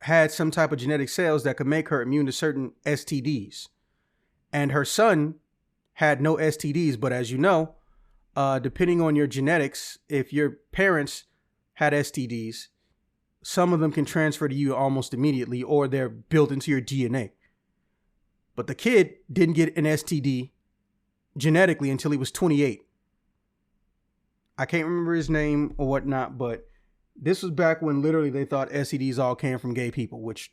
Speaker 1: had some type of genetic cells that could make her immune to certain STDs. And her son had no STDs, but as you know, depending on your genetics, if your parents had STDs, some of them can transfer to you almost immediately, or they're built into your DNA. But the kid didn't get an STD genetically until he was 28. I can't remember his name or whatnot, but this was back when literally they thought STDs all came from gay people, which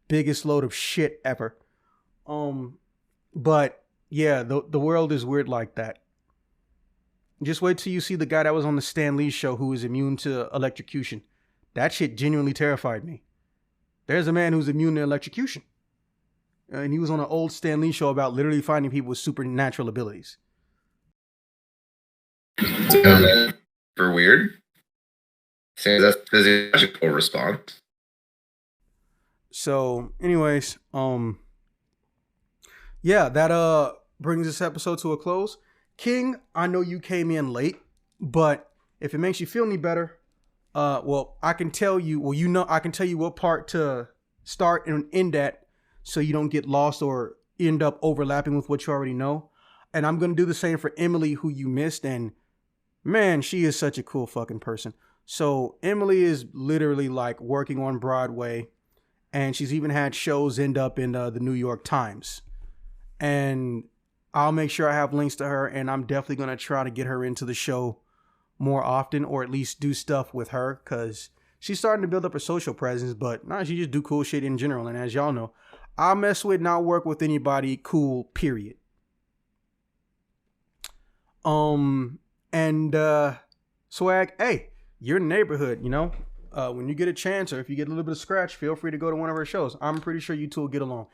Speaker 1: biggest load of shit ever. But yeah, the world is weird like that. Just wait till you see the guy that was on the Stan Lee show who is immune to electrocution. That shit genuinely terrified me. There's a man who's immune to electrocution. And he was on an old Stan Lee show about literally finding people with supernatural abilities.
Speaker 5: For weird? Saying that's a physiological response.
Speaker 1: So, anyways, yeah, that brings this episode to a close. King, I know you came in late, but if it makes you feel any better, well, I can tell you, I can tell you what part to start and end at so you don't get lost or end up overlapping with what you already know. And I'm going to do the same for Emily, who you missed. And man, she is such a cool fucking person. So Emily is literally like working on Broadway, and she's even had shows end up in the New York Times. And I'll make sure I have links to her, and I'm definitely going to try to get her into the show more often, or at least do stuff with her, because she's starting to build up her social presence. But nah, she just do cool shit in general. And as y'all know, I mess with, not work with anybody cool, period. Swag, hey, your neighborhood, you know, when you get a chance, or if you get a little bit of scratch, feel free to go to one of her shows. I'm pretty sure you two will get along.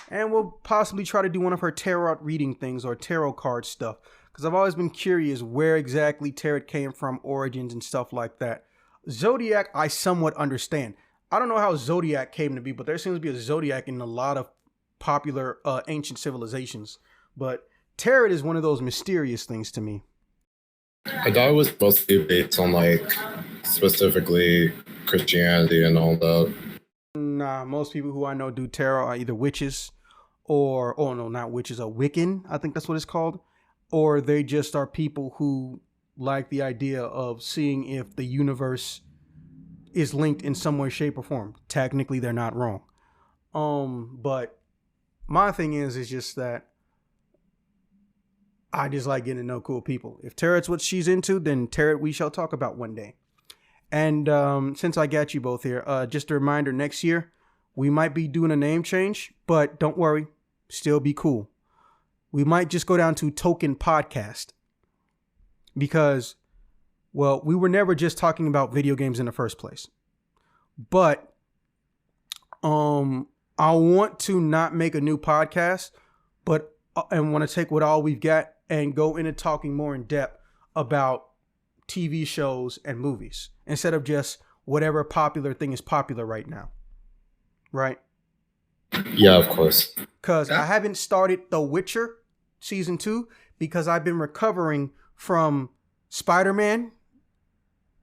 Speaker 1: And we'll possibly try to do one of her tarot reading things or tarot card stuff, because I've always been curious where exactly tarot came from, origins and stuff like that. Zodiac, I somewhat understand. I don't know how Zodiac came to be, but there seems to be a Zodiac in a lot of popular ancient civilizations. But tarot is one of those mysterious things to me.
Speaker 2: I thought it was mostly based on like specifically Christianity and all that.
Speaker 1: Nah, most people who I know do tarot are either witches or, oh no, not witches, a Wiccan, I think that's what it's called. Or they just are people who like the idea of seeing if the universe is linked in some way, shape, or form. Technically, they're not wrong. But my thing is just that I just like getting to know cool people. If tarot's what she's into, then tarot we shall talk about one day. And since I got you both here, just a reminder, next year, we might be doing a name change, but don't worry, still be cool. We might just go down to Token Podcast because, well, we were never just talking about video games in the first place. But I want to not make a new podcast, but and want to take what all we've got and go into talking more in depth about TV shows and movies instead of just whatever popular thing is popular right now. Right?
Speaker 2: Yeah, of course.
Speaker 1: Because I haven't started The Witcher season 2 because I've been recovering from Spider-Man,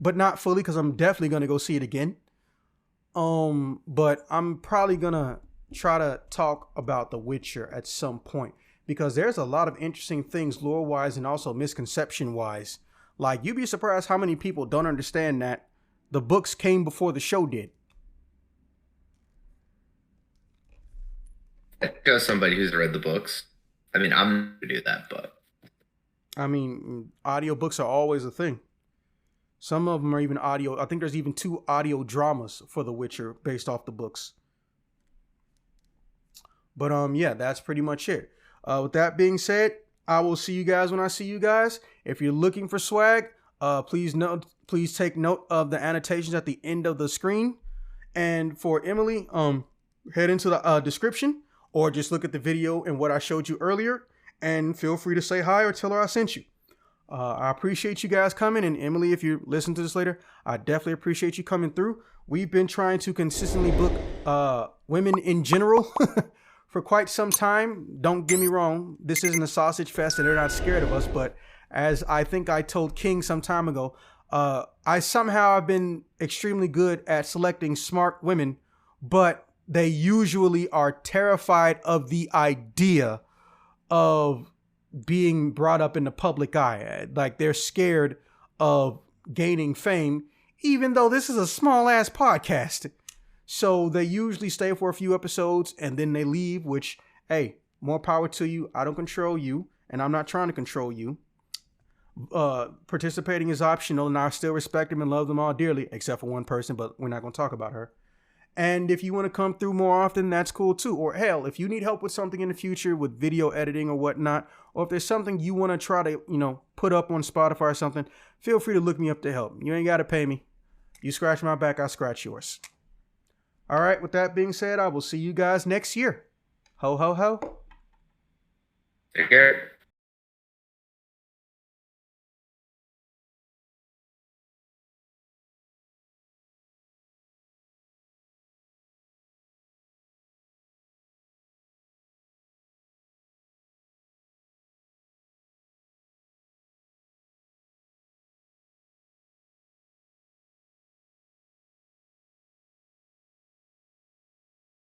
Speaker 1: but not fully because I'm definitely going to go see it again. But I'm probably going to try to talk about The Witcher at some point because there's a lot of interesting things lore-wise and also misconception-wise. Like, you'd be surprised how many people don't understand that the books came before the show did.
Speaker 5: As somebody who's read the books, I mean, I'm going to do that, but
Speaker 1: I mean, audiobooks are always a thing. Some of them are even audio. I think there's even 2 audio dramas for The Witcher based off the books. But yeah, that's pretty much it. With that being said, I will see you guys when I see you guys. If you're looking for swag, please take note of the annotations at the end of the screen. And for Emily, head into the description or just look at the video and what I showed you earlier, and feel free to say hi or tell her I sent you. I appreciate you guys coming, and Emily, if you listen to this later, I definitely appreciate you coming through. We've been trying to consistently book women in general for quite some time. Don't get me wrong, this isn't a sausage fest and they're not scared of us, but as I think I told King some time ago, I somehow have been extremely good at selecting smart women, but they usually are terrified of the idea of being brought up in the public eye. Like, they're scared of gaining fame, even though this is a small ass podcast. So they usually stay for a few episodes and then they leave, which, hey, more power to you. I don't control you, and I'm not trying to control you. Participating is optional, and I still respect them and love them all dearly, except for one person, but we're not going to talk about her. And if you want to come through more often, that's cool too. Or hell, if you need help with something in the future with video editing or whatnot, or if there's something you want to try to, put up on Spotify or something, feel free to look me up to help. You ain't got to pay me. You scratch my back, I'll scratch yours. All right, with that being said, I will see you guys next year. Ho, ho, ho.
Speaker 5: Take care.